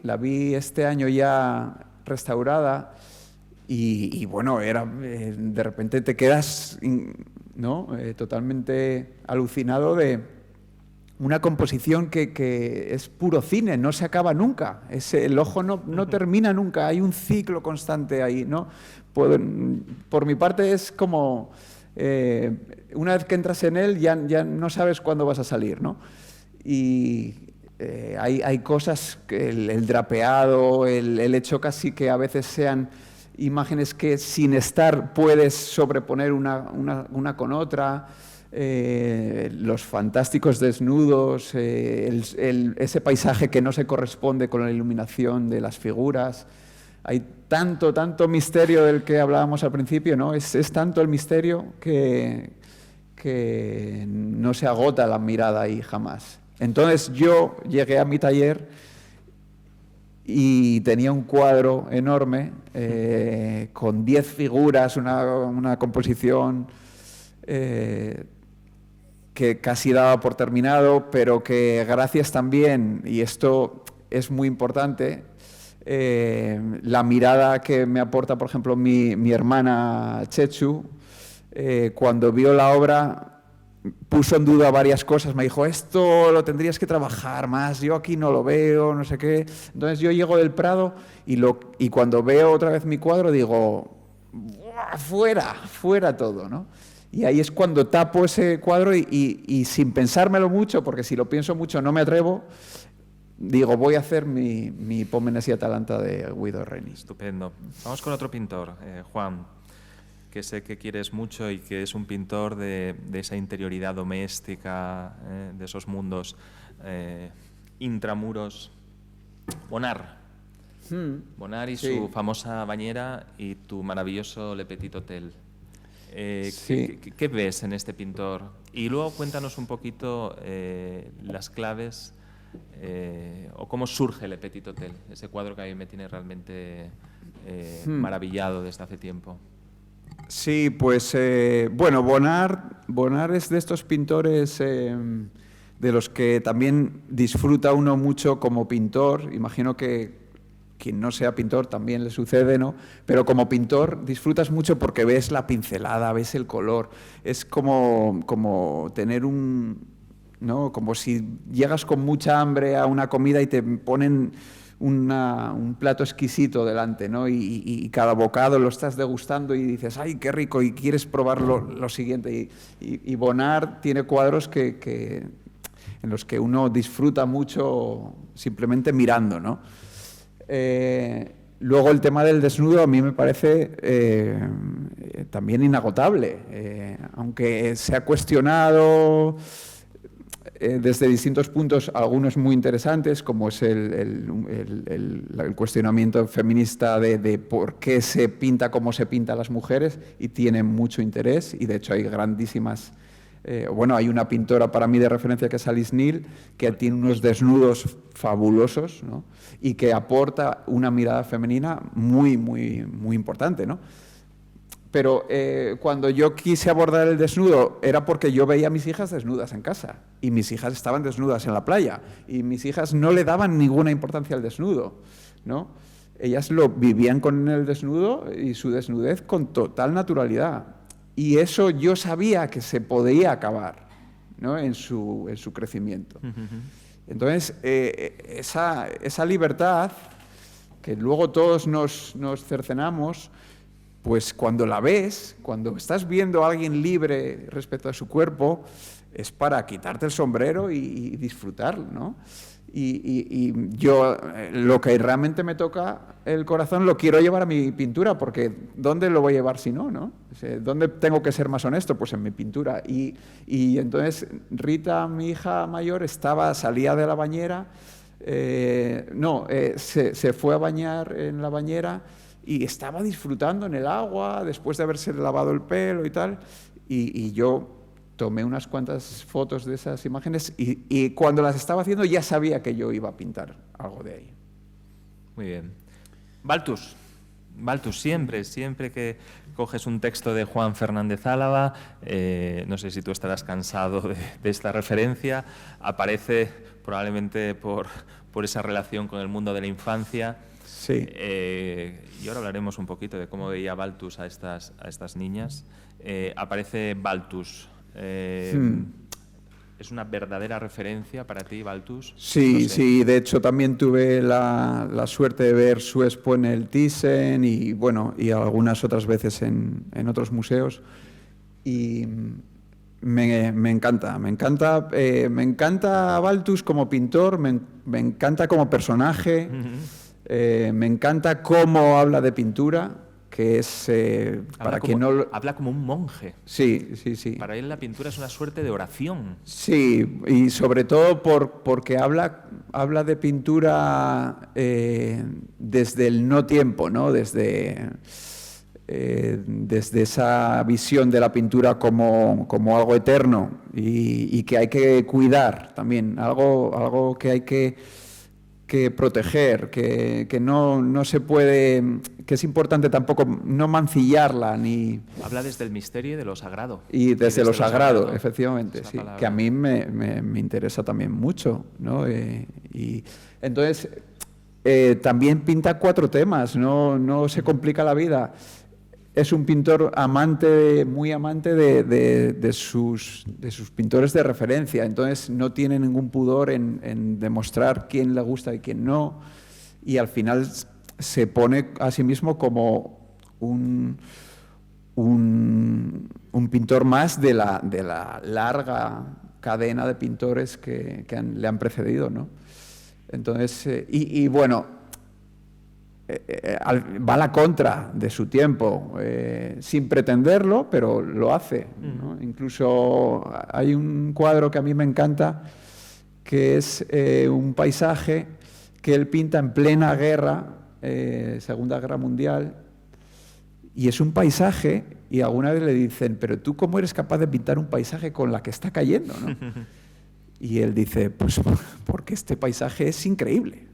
este año ya restaurada y bueno, de repente te quedas, ¿no? Totalmente alucinado de una composición que es puro cine, no se acaba nunca. El ojo no termina nunca, hay un ciclo constante ahí, ¿no? Por mi parte es como, una vez que entras en él ya no sabes cuándo vas a salir, ¿no? Y hay cosas, el drapeado, el hecho casi que a veces sean imágenes que sin estar puedes sobreponer una con otra. Los fantásticos desnudos, ese paisaje que no se corresponde con la iluminación de las figuras. Hay tanto misterio del que hablábamos al principio, ¿no? Es tanto el misterio que que no se agota la mirada ahí jamás. Entonces yo llegué a mi taller y tenía un cuadro enorme con 10 figuras, una composición que casi daba por terminado, pero que gracias también, y esto es muy importante, la mirada que me aporta, por ejemplo, mi hermana Chechu, cuando vio la obra puso en duda varias cosas, me dijo, esto lo tendrías que trabajar más, yo aquí no lo veo, no sé qué. Entonces yo llego del Prado y cuando veo otra vez mi cuadro digo, fuera todo, ¿no? Y ahí es cuando tapo ese cuadro y sin pensármelo mucho, porque si lo pienso mucho no me atrevo, digo, voy a hacer mi Pómenes y Atalanta de Guido Reni. Estupendo. Vamos con otro pintor, Juan, que sé que quieres mucho y que es un pintor de esa interioridad doméstica, de esos mundos intramuros. Bonnard. Bonnard y su famosa bañera y tu maravilloso Le Petit Hotel. ¿Qué ves en este pintor? Y luego cuéntanos un poquito las claves o cómo surge Le Petit Hotel, ese cuadro que a mí me tiene realmente maravillado desde hace tiempo. Sí, pues bueno, Bonnard es de estos pintores de los que también disfruta uno mucho como pintor. Imagino que quien no sea pintor también le sucede, ¿no? Pero como pintor disfrutas mucho porque ves la pincelada, ves el color. Es como tener ¿no? Como si llegas con mucha hambre a una comida y te ponen un plato exquisito delante, ¿no? Y cada bocado lo estás degustando y dices, ¡ay, qué rico! Y quieres probar lo siguiente. Y Bonnard tiene cuadros en los que uno disfruta mucho simplemente mirando, ¿no? Luego el tema del desnudo a mí me parece también inagotable, aunque se ha cuestionado desde distintos puntos, algunos muy interesantes, como es el cuestionamiento feminista de por qué se pinta como se pinta a las mujeres, y tiene mucho interés, y de hecho hay grandísimas... bueno, hay una pintora para mí de referencia que es Alice Neel, que tiene unos desnudos fabulosos, ¿no? Y que aporta una mirada femenina muy, muy, muy importante, ¿no? Pero cuando yo quise abordar el desnudo era porque yo veía a mis hijas desnudas en casa y mis hijas estaban desnudas en la playa y mis hijas no le daban ninguna importancia al desnudo, ¿no? Ellas lo vivían con el desnudo y su desnudez con total naturalidad, y eso yo sabía que se podía acabar, ¿no? en su crecimiento. Entonces, esa libertad que luego todos nos cercenamos, pues cuando la ves, cuando estás viendo a alguien libre respecto a su cuerpo, es para quitarte el sombrero y disfrutar, ¿no? Y yo lo que realmente me toca el corazón lo quiero llevar a mi pintura, porque ¿dónde lo voy a llevar si no, no? O sea, ¿dónde tengo que ser más honesto? Pues en mi pintura. Y entonces Rita, mi hija mayor, salía de la bañera, se fue a bañar en la bañera y estaba disfrutando en el agua después de haberse lavado el pelo y tal, y yo tomé unas cuantas fotos de esas imágenes y cuando las estaba haciendo ya sabía que yo iba a pintar algo de ahí. Muy bien. Balthus, siempre que coges un texto de Juan Fernández Álava, no sé si tú estarás cansado de esta referencia, aparece probablemente por esa relación con el mundo de la infancia. Sí. Y ahora hablaremos un poquito de cómo veía Balthus a estas niñas. Aparece Balthus. ¿Es una verdadera referencia para ti, Balthus? Sí, no sé. Sí, de hecho también tuve la suerte de ver su expo en el Thyssen y algunas otras veces en otros museos, y me encanta Balthus como pintor, me encanta como personaje, me encanta cómo habla de pintura, que es habla como un monje. Sí. Para él la pintura es una suerte de oración. Sí, y sobre todo porque habla de pintura desde el no tiempo, ¿no? Desde desde esa visión de la pintura como algo eterno y que hay que cuidar también, algo que hay que proteger, que no se puede, que es importante tampoco no mancillarla ni... Habla desde el misterio y de lo sagrado. Y desde lo sagrado, efectivamente, esa sí, palabra. que a mí me interesa también mucho, ¿no? Y entonces, también pinta 4 temas, no se complica la vida. Es un pintor muy amante de sus pintores de referencia, entonces no tiene ningún pudor en demostrar quién le gusta y quién no, y al final se pone a sí mismo como un pintor más de la larga cadena de pintores que le han precedido, ¿no? Entonces, bueno, va a la contra de su tiempo, sin pretenderlo, pero lo hace, ¿no? Incluso hay un cuadro que a mí me encanta, que es un paisaje que él pinta en plena guerra, Segunda Guerra Mundial, y es un paisaje, y alguna vez le dicen, pero tú ¿cómo eres capaz de pintar un paisaje con la que está cayendo, ¿no? Y él dice, pues porque este paisaje es increíble,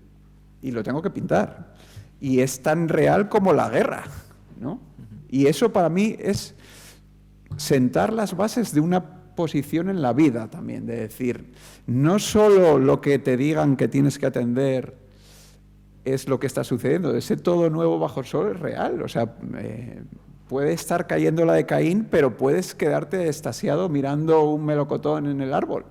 y lo tengo que pintar. Y es tan real como la guerra, ¿no? Y eso para mí es sentar las bases de una posición en la vida también, de decir, no solo lo que te digan que tienes que atender es lo que está sucediendo, ese todo nuevo bajo el sol es real, o sea, puede estar cayendo la de Caín, pero puedes quedarte extasiado mirando un melocotón en el árbol,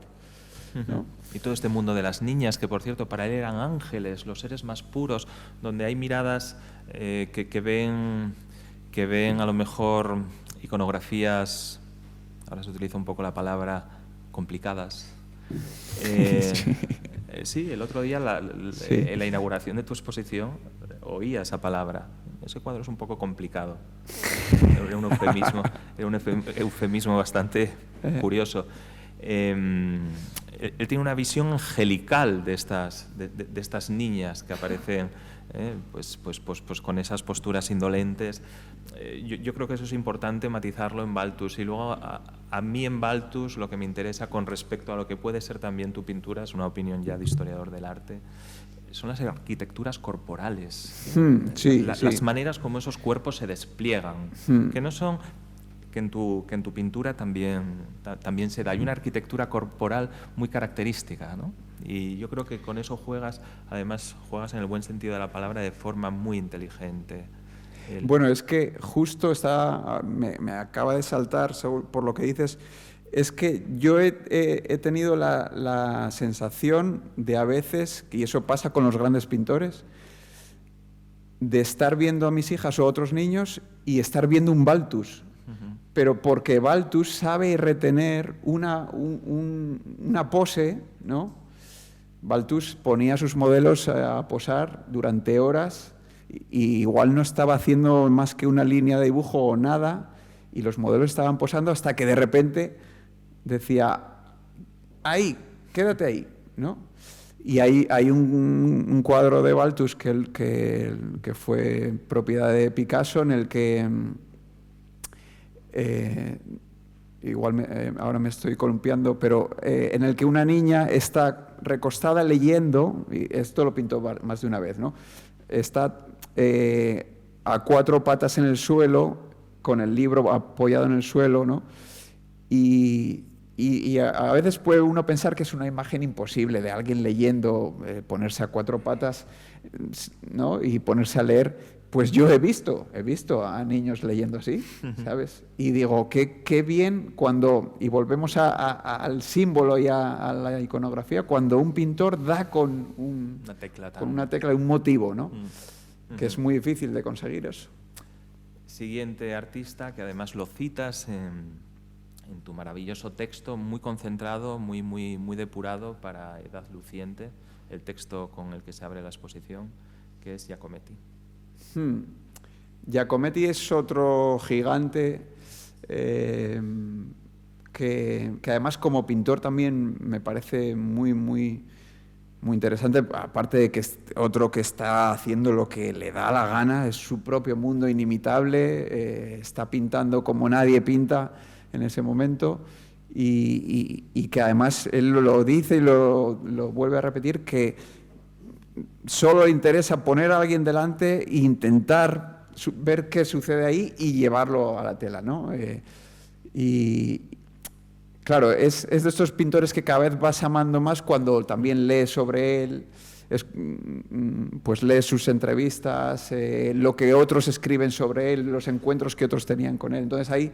¿no? Y todo este mundo de las niñas, que por cierto para él eran ángeles, los seres más puros, donde hay miradas que ven a lo mejor iconografías, ahora se utiliza un poco la palabra, complicadas. Sí, el otro día en la inauguración de tu exposición oía esa palabra. Ese cuadro es un poco complicado. Era un eufemismo bastante curioso. Él tiene una visión angelical de estas niñas que aparecen pues con esas posturas indolentes. Yo creo que eso es importante matizarlo en Balthus. Y luego a mí en Balthus lo que me interesa con respecto a lo que puede ser también tu pintura, es una opinión ya de historiador del arte, son las arquitecturas corporales. Las maneras como esos cuerpos se despliegan, que no son... que en tu pintura también se da. Hay una arquitectura corporal muy característica, ¿no? Y yo creo que con eso además juegas en el buen sentido de la palabra de forma muy inteligente. Bueno, es que justo me acaba de saltar por lo que dices, es que yo he tenido la sensación de a veces, y eso pasa con los grandes pintores, de estar viendo a mis hijas o a otros niños y estar viendo un Balthus. Pero porque Balthus sabe retener una pose, ¿no? Balthus ponía a sus modelos a posar durante horas y igual no estaba haciendo más que una línea de dibujo o nada, y los modelos estaban posando hasta que de repente decía, ahí, quédate ahí, ¿no? Y hay un cuadro de Balthus que fue propiedad de Picasso, en el que... ahora me estoy columpiando, pero en el que una niña está recostada leyendo, y esto lo pintó más de una vez, ¿no? Está a 4 patas en el suelo, con el libro apoyado en el suelo, ¿no? Y a veces puede uno pensar que es una imagen imposible de alguien leyendo, ponerse a 4 patas, ¿no? Y ponerse a leer. Pues yo he visto a niños leyendo así, ¿sabes? Y digo, qué bien cuando, y volvemos al símbolo y a la iconografía, cuando un pintor da con una tecla y un motivo, ¿no? Que es muy difícil de conseguir eso. Siguiente artista, que además lo citas en tu maravilloso texto, muy concentrado, muy depurado para Edad Luciente, el texto con el que se abre la exposición, que es Giacometti. Giacometti es otro gigante que además como pintor también me parece muy muy interesante, aparte de que es otro que está haciendo lo que le da la gana, es su propio mundo inimitable, está pintando como nadie pinta en ese momento y que además él lo dice y lo vuelve a repetir, que solo le interesa poner a alguien delante e intentar ver qué sucede ahí y llevarlo a la tela, ¿no? Y claro, es de estos pintores que cada vez vas amando más cuando también lees sobre él, pues lees sus entrevistas, lo que otros escriben sobre él, los encuentros que otros tenían con él. Entonces ahí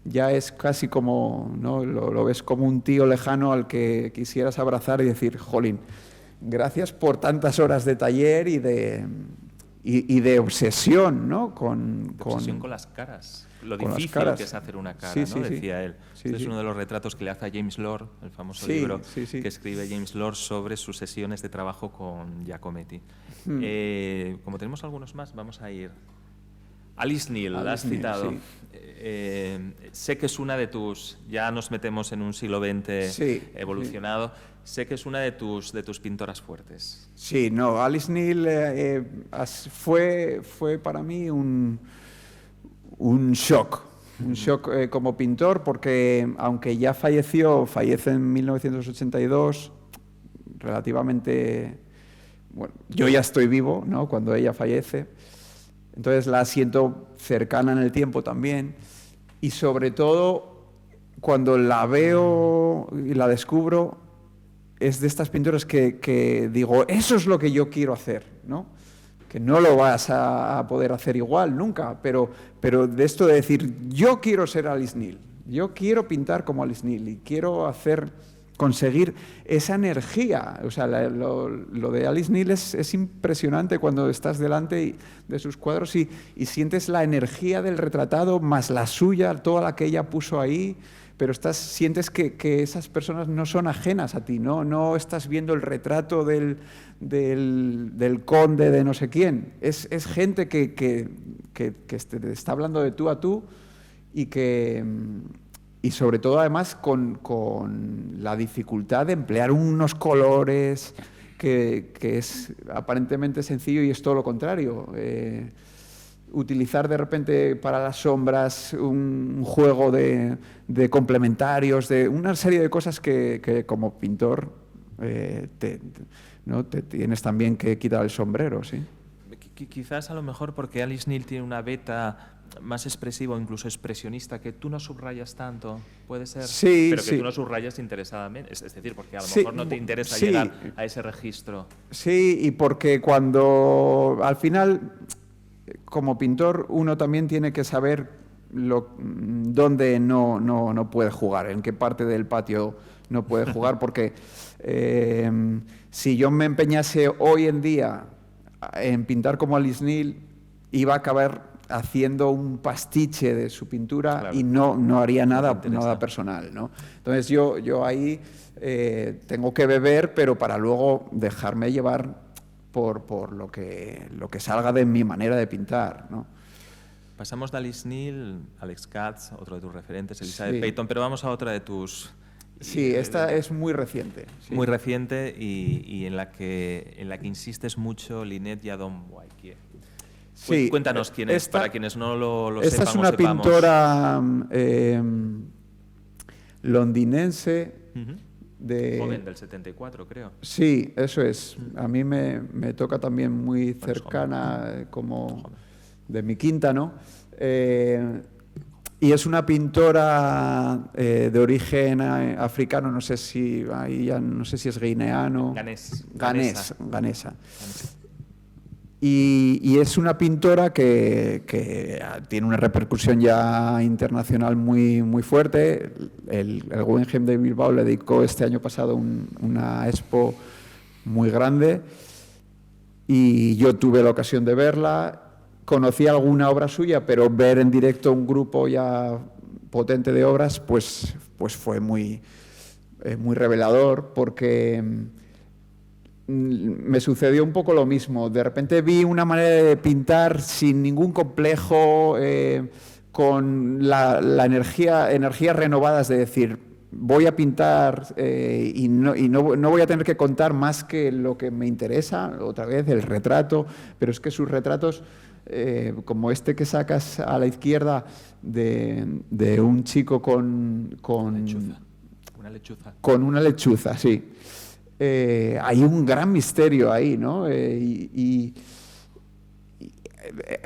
ya es casi como, ¿no? Lo ves como un tío lejano al que quisieras abrazar y decir, jolín, gracias por tantas horas de taller y de obsesión, ¿no? Obsesión con las caras. Lo con difícil caras. que es hacer una cara, Sí, ¿no? sí, sí. Decía él. Sí, Este sí. es uno de los retratos que le hace a James Lord, el famoso Sí, libro sí, sí. que escribe James Lord sobre sus sesiones de trabajo con Giacometti. Como tenemos algunos más, vamos a ir. Alice Neel, la has Alice Neel, citado. sí. Sé que es una de tus, ya nos metemos en un siglo XX Sí, evolucionado, sé que es una de tus pintoras fuertes. Sí, no, Alice Neel fue para mí un shock. Un shock como pintor, porque aunque ya fallece en 1982, relativamente... Bueno, yo ya estoy vivo, ¿no?, cuando ella fallece. Entonces la siento cercana en el tiempo también. Y sobre todo, cuando la veo y la descubro, es de estas pinturas que digo, eso es lo que yo quiero hacer, ¿no? Que no lo vas a poder hacer igual nunca, pero de esto de decir, yo quiero ser Alice Neel, yo quiero pintar como Alice Neel y quiero conseguir esa energía. O sea, lo de Alice Neel es impresionante cuando estás delante de sus cuadros y sientes la energía del retratado más la suya, toda la que ella puso ahí, pero sientes que esas personas no son ajenas a ti, no estás viendo el retrato del conde de no sé quién. Es gente que te está hablando de tú a tú y sobre todo además con la dificultad de emplear unos colores que es aparentemente sencillo y es todo lo contrario. Utilizar de repente para las sombras un juego de complementarios, de una serie de cosas que como pintor ¿no? te tienes también que quitar el sombrero, ¿sí? Quizás a lo mejor porque Alice Neel tiene una beta más expresiva o incluso expresionista que tú no subrayas tanto, puede ser, sí, pero que sí. tú no subrayas interesadamente, es decir, porque a lo Sí, mejor no te interesa sí. llegar a ese registro. Sí, y porque cuando al final, como pintor, uno también tiene que saber dónde no puede jugar, en qué parte del patio no puede jugar, porque si yo me empeñase hoy en día en pintar como Alice Neel, iba a acabar haciendo un pastiche de su pintura, claro, y no haría nada personal, ¿no? Entonces yo ahí tengo que beber, pero para luego dejarme llevar por lo que salga de mi manera de pintar, ¿no? Pasamos de Alice Neel, Alex Katz, otro de tus referentes, Elizabeth Sí. Peyton, pero vamos a otra de tus... Sí, esta es muy reciente. Sí. Muy reciente y en la que insistes mucho, Lynette Yadom-Boykier. Sí, Cuéntanos quién es, para quienes no lo esta sepan. Esta es una pintora londinense. Joven, del 74, creo. Sí, eso es. A mí me toca también muy cercana, como de mi quinta, ¿no? Y es una pintora de origen africano, no sé si es guineano. Ganesa. Y es una pintora que tiene una repercusión ya internacional muy, muy fuerte. El Guggenheim de Bilbao le dedicó este año pasado una expo muy grande y yo tuve la ocasión de verla. Conocí alguna obra suya, pero ver en directo un grupo ya potente de obras pues fue muy revelador, porque me sucedió un poco lo mismo. De repente vi una manera de pintar sin ningún complejo, con la energías renovadas de decir, voy a pintar y no voy a tener que contar más que lo que me interesa, otra vez el retrato, pero es que sus retratos, como este que sacas a la izquierda de un chico con una lechuza. Con una lechuza, sí. Hay un gran misterio ahí, ¿no?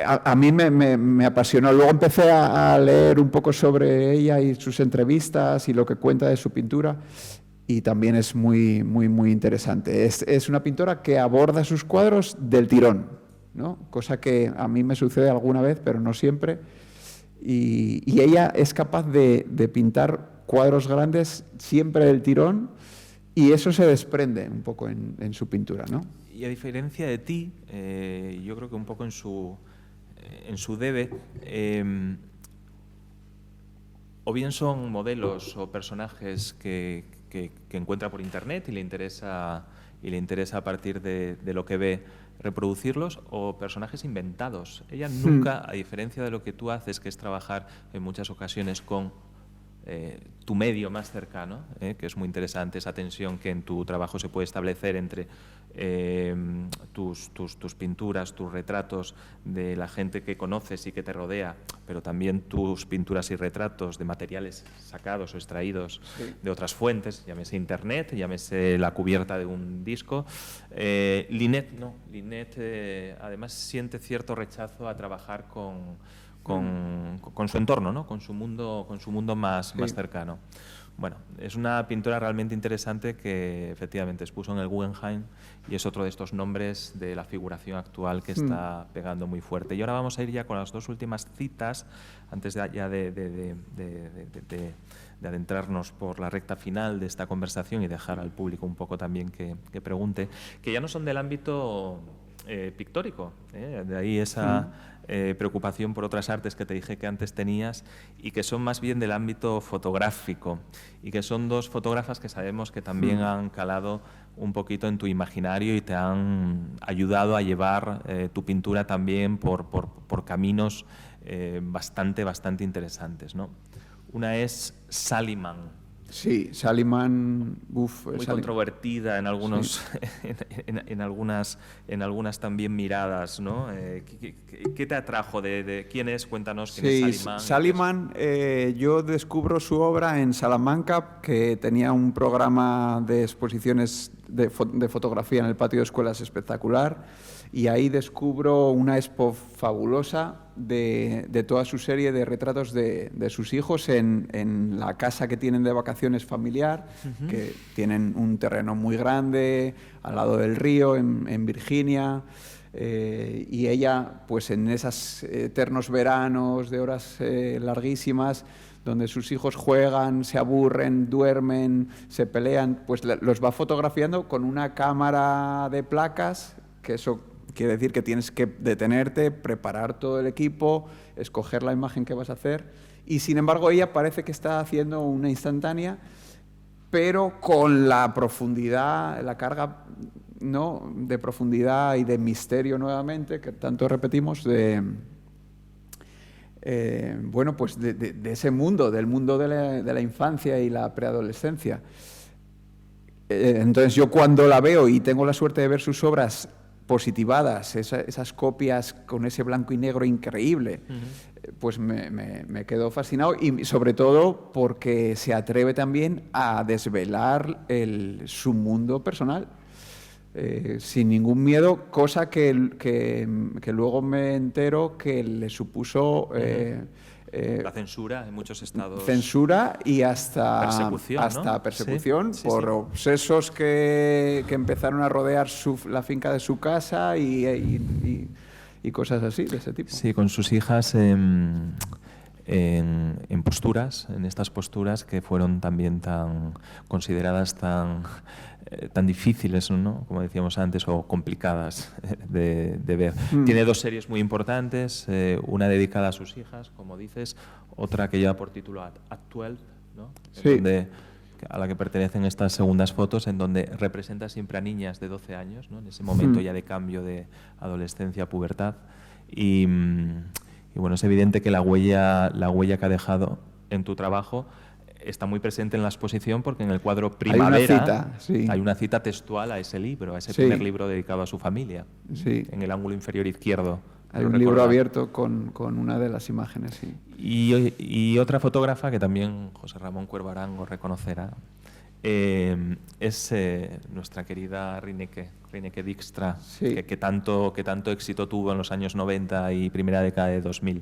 A mí me apasionó. Luego empecé a leer un poco sobre ella y sus entrevistas y lo que cuenta de su pintura, y también es muy, muy, muy interesante. Es una pintora que aborda sus cuadros del tirón, ¿no? Cosa que a mí me sucede alguna vez, pero no siempre. Y ella es capaz de pintar cuadros grandes siempre del tirón, y eso se desprende un poco en su pintura, ¿no? Y a diferencia de ti, yo creo que un poco en su debe, o bien son modelos o personajes que encuentra por internet y le interesa a partir de lo que ve reproducirlos, o personajes inventados. Ella nunca, a diferencia de lo que tú haces, que es trabajar en muchas ocasiones con tu medio más cercano, que es muy interesante esa tensión que en tu trabajo se puede establecer entre tus pinturas, tus retratos de la gente que conoces y que te rodea, pero también tus pinturas y retratos de materiales sacados o extraídos de otras fuentes, llámese internet, llámese la cubierta de un disco. Linette no, Linette además siente cierto rechazo a trabajar con su entorno, ¿no? Con su mundo más cercano. Bueno, es una pintora realmente interesante que efectivamente expuso en el Guggenheim y es otro de estos nombres de la figuración actual que está pegando muy fuerte. Y ahora vamos a ir ya con las dos últimas citas, antes de adentrarnos por la recta final de esta conversación y dejar al público un poco también que pregunte, que ya no son del ámbito pictórico, de ahí esa preocupación por otras artes que te dije que antes tenías, y que son más bien del ámbito fotográfico, y que son dos fotógrafas que sabemos que también han calado un poquito en tu imaginario y te han ayudado a llevar tu pintura también por caminos bastante interesantes, ¿no? Una es Sally Mann. Sí, Sally Mann, muy controvertida en algunos, en algunas también miradas, ¿no? ¿Qué te atrajo de quién es? Cuéntanos quién es Sally Mann. Sally Mann, yo descubro su obra en Salamanca, que tenía un programa de exposiciones de fotografía en el patio de escuelas espectacular, y ahí descubro una expo fabulosa de toda su serie de retratos de sus hijos en la casa que tienen de vacaciones familiar, que tienen un terreno muy grande al lado del río, en Virginia, y ella, pues en esos eternos veranos de horas larguísimas, donde sus hijos juegan, se aburren, duermen, se pelean, pues los va fotografiando con una cámara de placas, que eso quiere decir que tienes que detenerte, preparar todo el equipo, escoger la imagen que vas a hacer, y sin embargo ella parece que está haciendo una instantánea, pero con la profundidad, la carga, ¿no?, de profundidad y de misterio nuevamente, que tanto repetimos, bueno, pues de ese mundo, del mundo de la infancia y la preadolescencia. Entonces yo cuando la veo y tengo la suerte de ver sus obras positivadas, esas copias con ese blanco y negro increíble, pues me quedo fascinado, y sobre todo porque se atreve también a desvelar su mundo personal, sin ningún miedo, cosa que luego me entero que le supuso la censura en muchos estados. Censura y hasta persecución, ¿no? Por obsesos que empezaron a rodear la finca de su casa y cosas así, de ese tipo. Sí, con sus hijas en posturas, en estas posturas que fueron también tan consideradas tan difíciles, ¿no?, como decíamos antes, o complicadas de ver. Tiene dos series muy importantes, una dedicada a sus hijas, como dices, otra que lleva por título At 12, ¿no?, a la que pertenecen estas segundas fotos, en donde representa siempre a niñas de 12 años, ¿no?, en ese momento ya de cambio de adolescencia a pubertad. Y bueno, es evidente que la huella que ha dejado en tu trabajo está muy presente en la exposición porque en el cuadro Primavera hay una cita textual a ese libro, a ese sí. primer libro dedicado a su familia, sí. en el ángulo inferior izquierdo. Hay un libro abierto con una de las imágenes, sí. Y otra fotógrafa que también José Ramón Cuervo Arango reconocerá es nuestra querida Rineke Dijkstra, sí. que tanto éxito tuvo en los años 90 y primera década de 2000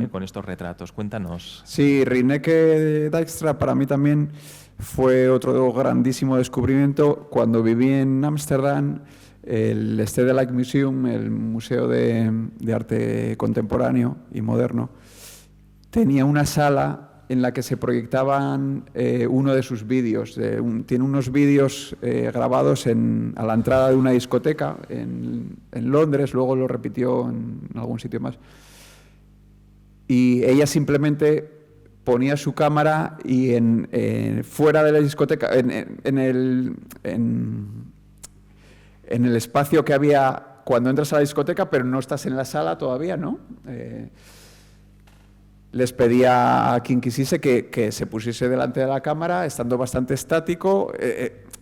con estos retratos. Cuéntanos. Sí, Rineke Dijkstra para mí también fue otro grandísimo descubrimiento. Cuando viví en Ámsterdam, el Stedelijk Museum, el Museo de Arte Contemporáneo y Moderno, tenía una sala en la que se proyectaban uno de sus vídeos. Tiene unos vídeos grabados a la entrada de una discoteca en Londres, luego lo repitió en algún sitio más. Y ella simplemente ponía su cámara y fuera de la discoteca, en el espacio que había cuando entras a la discoteca, pero no estás en la sala todavía, ¿no? Les pedía a quien quisiese que se pusiese delante de la cámara, estando bastante estático,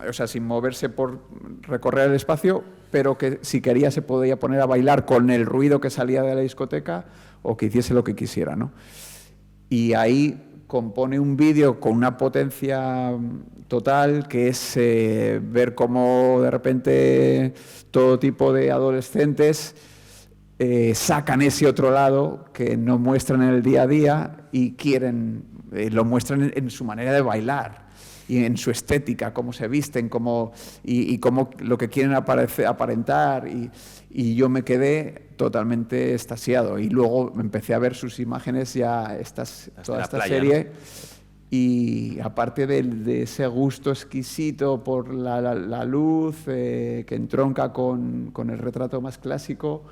o sea, sin moverse por recorrer el espacio, pero que si quería se podía poner a bailar con el ruido que salía de la discoteca o que hiciese lo que quisiera, ¿no? Y ahí compone un vídeo con una potencia total, que es ver cómo de repente todo tipo de adolescentes sacan ese otro lado que no muestran en el día a día y lo muestran en su manera de bailar y en su estética, cómo se visten, y cómo lo que quieren aparentar. Y yo me quedé totalmente extasiado. Y luego empecé a ver sus imágenes toda esta serie. ¿No? Y aparte de ese gusto exquisito por la luz que entronca con el retrato más clásico,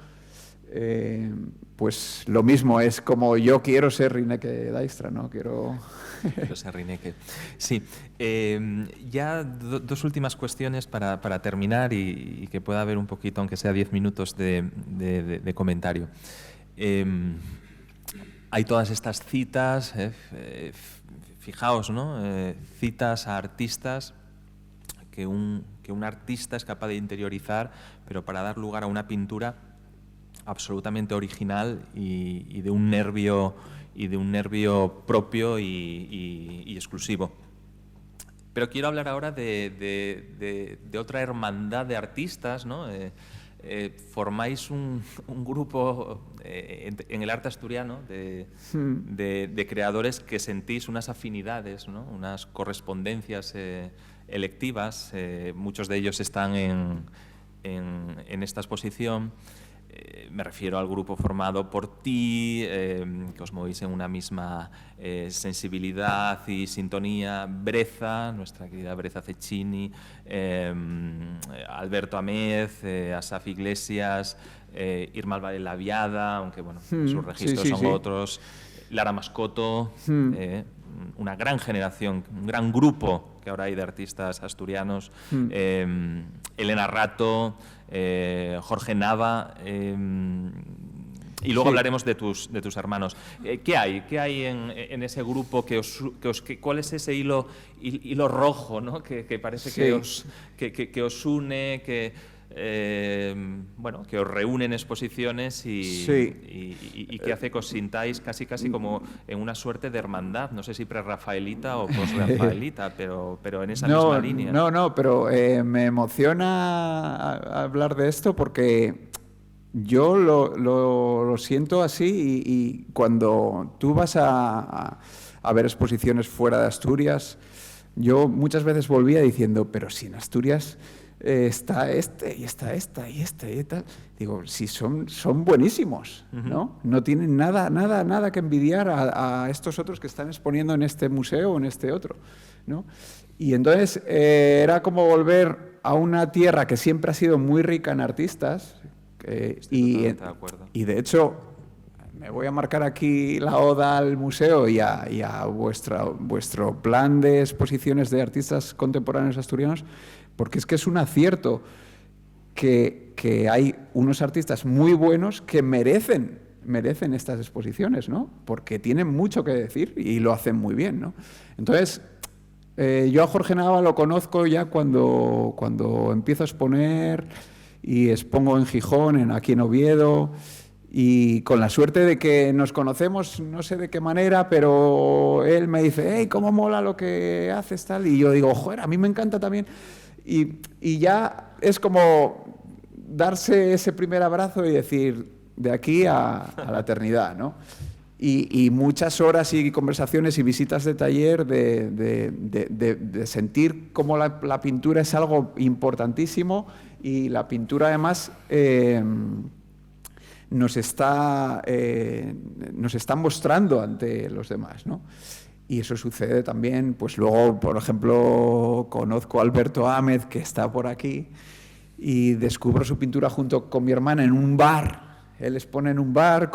pues lo mismo, es como yo quiero ser Rineke Dijkstra, ¿no? Quiero ser Rineke. Sí. Ya dos últimas cuestiones para terminar y que pueda haber un poquito, aunque sea 10 minutos de comentario. Hay todas estas citas, fijaos, ¿no? Citas a artistas que un artista es capaz de interiorizar, pero para dar lugar a una pintura absolutamente original y de un nervio propio y exclusivo. Pero quiero hablar ahora de otra hermandad de artistas, ¿no? Formáis un grupo en el arte asturiano de creadores que sentís unas afinidades, ¿no? Unas correspondencias electivas. Muchos de ellos están en esta exposición. Me refiero al grupo formado por ti, que os movéis en una misma sensibilidad y sintonía. Breza, nuestra querida Breza Cecchini, Alberto Améz, Asaf Iglesias, Irma Álvarez Laviada, aunque bueno, sus registros son otros. Lara Mascoto, una gran generación, un gran grupo que ahora hay de artistas asturianos. Elena Rato, Jorge Nava, y luego hablaremos de tus hermanos. ¿Qué hay en ese grupo cuál es ese hilo rojo, ¿no? que parece que os une, que os reúne en exposiciones y que hace que os sintáis casi como en una suerte de hermandad, no sé si pre-rafaelita o post-rafaelita, pero en esa misma línea. No, pero me emociona hablar de esto porque yo lo siento así y cuando tú vas a ver exposiciones fuera de Asturias, yo muchas veces volvía diciendo, pero si en Asturias está y está esta y tal. Digo, sí, son buenísimos, ¿no? No tienen nada que envidiar a estos otros que están exponiendo en este museo o en este otro, ¿no? Y entonces era como volver a una tierra que siempre ha sido muy rica en artistas y de hecho me voy a marcar aquí la oda al museo y a vuestro plan de exposiciones de artistas contemporáneos asturianos, porque es que es un acierto que hay unos artistas muy buenos que merecen merecen estas exposiciones, ¿no? Porque tienen mucho que decir y lo hacen muy bien, ¿no? Entonces, yo a Jorge Nava lo conozco ya cuando empiezo a exponer y expongo en Gijón, aquí en Oviedo, y con la suerte de que nos conocemos, no sé de qué manera, pero él me dice, hey, cómo mola lo que haces, tal, y yo digo, joder, a mí me encanta también, y ya es como darse ese primer abrazo y decir, de aquí a la eternidad, ¿no? Y muchas horas y conversaciones y visitas de taller de sentir cómo la pintura es algo importantísimo y la pintura además nos está mostrando ante los demás, ¿no? Y eso sucede también, pues luego, por ejemplo, conozco a Alberto Ahmed, que está por aquí, y descubro su pintura junto con mi hermana en un bar. Él expone en un bar,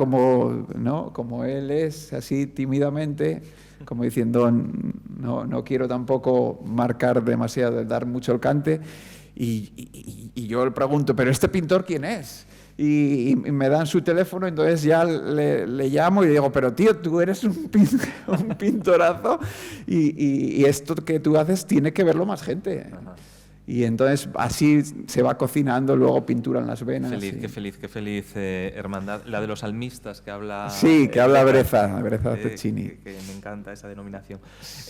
¿no? Como él es, así tímidamente, como diciendo, no quiero tampoco marcar demasiado, dar mucho el cante. Y yo le pregunto, ¿pero este pintor quién es? Y me dan su teléfono, entonces ya le llamo y le digo, pero tío, tú eres un pintorazo y esto que tú haces tiene que verlo más gente. Ajá. Y entonces así se va cocinando luego pintura en las venas. Qué feliz hermandad. La de los almistas que habla... Sí, que habla Breza Cecchini. Que me encanta esa denominación.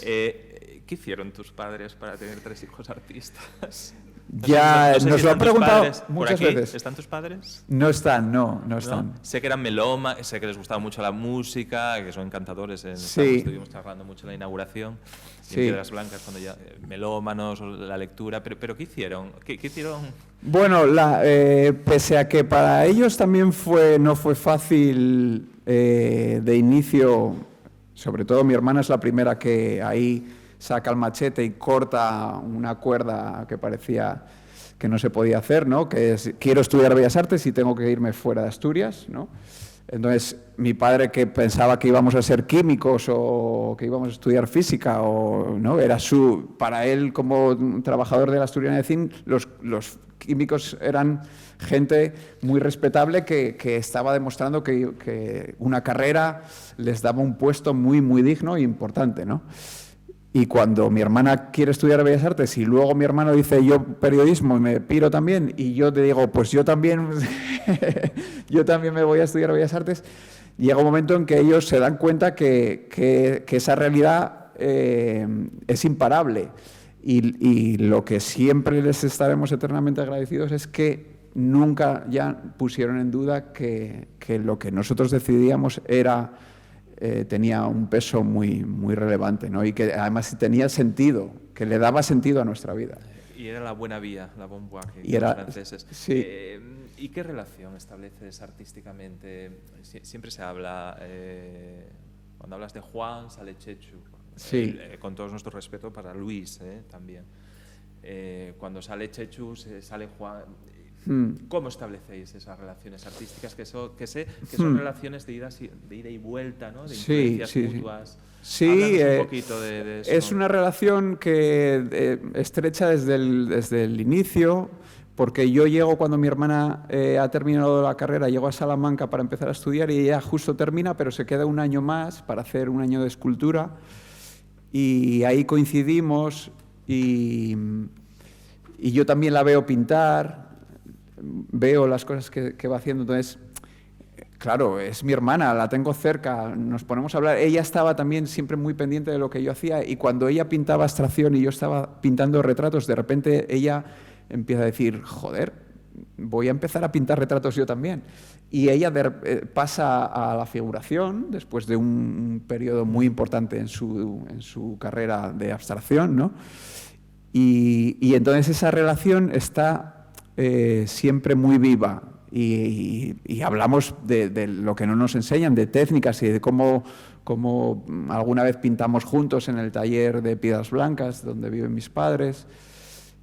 ¿Qué hicieron tus padres para tener 3 hijos artistas? Ya, no sé nos lo han preguntado muchas veces. ¿Están tus padres? No están, no están. Sé que eran melómanos, sé que les gustaba mucho la música, que son encantadores. Sí. Estuvimos charlando mucho en la inauguración. Sí. En Piedras Blancas, cuando ya melómanos, la lectura. Pero ¿qué hicieron? ¿Qué hicieron? Bueno, pese a que para ellos también no fue fácil de inicio, sobre todo mi hermana es la primera que ahí saca el machete y corta una cuerda que parecía que no se podía hacer, ¿no? Que es, quiero estudiar Bellas Artes y tengo que irme fuera de Asturias, ¿no? Entonces, mi padre, que pensaba que íbamos a ser químicos o que íbamos a estudiar física, ¿no? Era para él, como trabajador de la Asturiana de Cine, los químicos eran gente muy respetable que estaba demostrando que una carrera les daba un puesto muy, muy digno e importante, ¿no? Y cuando mi hermana quiere estudiar Bellas Artes y luego mi hermano dice yo periodismo y me piro también y yo te digo pues yo también me voy a estudiar Bellas Artes, llega un momento en que ellos se dan cuenta que esa realidad es imparable y lo que siempre les estaremos eternamente agradecidos es que nunca ya pusieron en duda que lo que nosotros decidíamos tenía un peso muy, muy relevante, ¿no? Y que además tenía sentido, que le daba sentido a nuestra vida. Y era la buena vía, la bonne voie, que los franceses. Sí. ¿Y qué relación estableces artísticamente? Siempre se habla, cuando hablas de Juan, sale Chechu. Sí. Con todo nuestro respeto para Luis, también. Cuando sale Chechu, sale Juan. ¿Cómo establecéis esas relaciones artísticas? Que sé que son relaciones de ida y vuelta, ¿no? De influencias mutuas. Sí, un poquito de eso. Es una relación que estrecha desde el inicio, porque yo llego cuando mi hermana ha terminado la carrera, llego a Salamanca para empezar a estudiar y ella justo termina, pero se queda un año más para hacer un año de escultura y ahí coincidimos y yo también la veo pintar. Veo las cosas que va haciendo, entonces, claro, es mi hermana, la tengo cerca, nos ponemos a hablar. Ella estaba también siempre muy pendiente de lo que yo hacía y cuando ella pintaba abstracción y yo estaba pintando retratos, de repente ella empieza a decir, joder, voy a empezar a pintar retratos yo también. Y ella pasa a la figuración después de un periodo muy importante en su carrera de abstracción, ¿no? Y entonces esa relación está siempre muy viva y hablamos de lo que no nos enseñan, de técnicas y de cómo alguna vez pintamos juntos en el taller de Piedras Blancas, donde viven mis padres,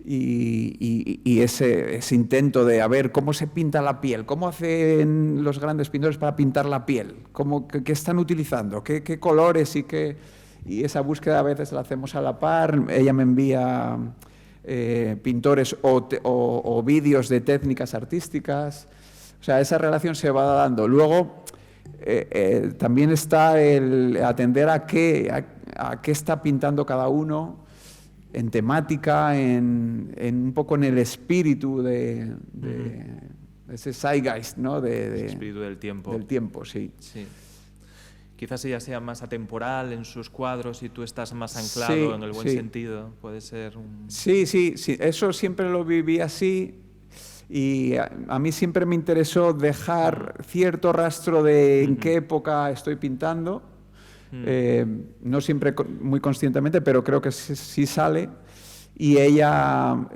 y ese intento de a ver cómo se pinta la piel, cómo hacen los grandes pintores para pintar la piel, qué están utilizando, qué colores y esa búsqueda a veces la hacemos a la par. Ella me envía pintores o vídeos de técnicas artísticas. O sea, esa relación se va dando. Luego, también está el atender a qué está pintando cada uno, en temática, en un poco en el espíritu de ese zeitgeist, ¿no? El espíritu del tiempo. Del tiempo, sí. Sí. Quizás ella sea más atemporal en sus cuadros y tú estás más anclado en el buen sentido. Puede ser un... Sí, eso siempre lo viví así. Y a mí siempre me interesó dejar cierto rastro de en qué época estoy pintando. No siempre muy conscientemente, pero creo que sí sale. Y ella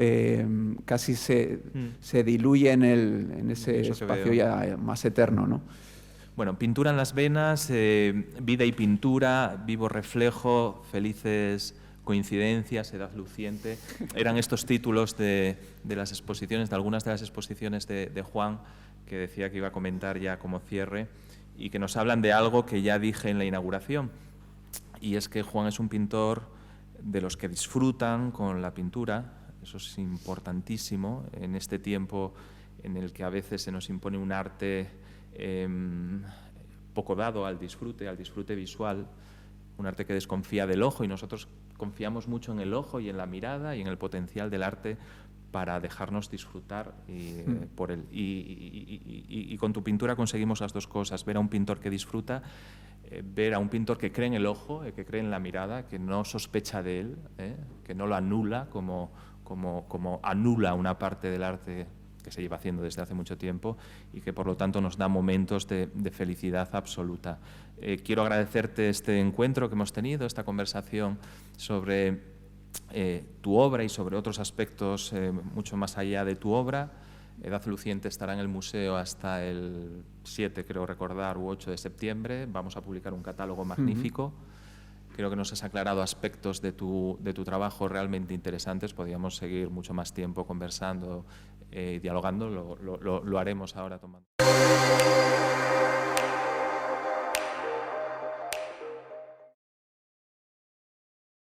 casi se diluye en ese espacio ya más eterno, ¿no? Bueno, pintura en las venas, vida y pintura, vivo reflejo, felices coincidencias, edad luciente. Eran estos títulos de las exposiciones, de algunas de las exposiciones de Juan, que decía que iba a comentar ya como cierre, y que nos hablan de algo que ya dije en la inauguración, y es que Juan es un pintor de los que disfrutan con la pintura. Eso es importantísimo en este tiempo en el que a veces se nos impone un arte poco dado al disfrute visual, un arte que desconfía del ojo, y nosotros confiamos mucho en el ojo y en la mirada y en el potencial del arte para dejarnos disfrutar por él. Y con tu pintura conseguimos las dos cosas: ver a un pintor que disfruta, ver a un pintor que cree en el ojo, que cree en la mirada, que no sospecha de él, que no lo anula como anula una parte del arte que se lleva haciendo desde hace mucho tiempo, y que por lo tanto nos da momentos de felicidad absoluta. Quiero agradecerte este encuentro que hemos tenido, esta conversación sobre tu obra y sobre otros aspectos mucho más allá de tu obra. Edad Luciente estará en el museo hasta el 7, creo recordar, u 8 de septiembre. Vamos a publicar un catálogo magnífico. Creo que nos has aclarado aspectos de tu trabajo realmente interesantes. Podríamos seguir mucho más tiempo conversando, dialogando. Lo haremos ahora tomando.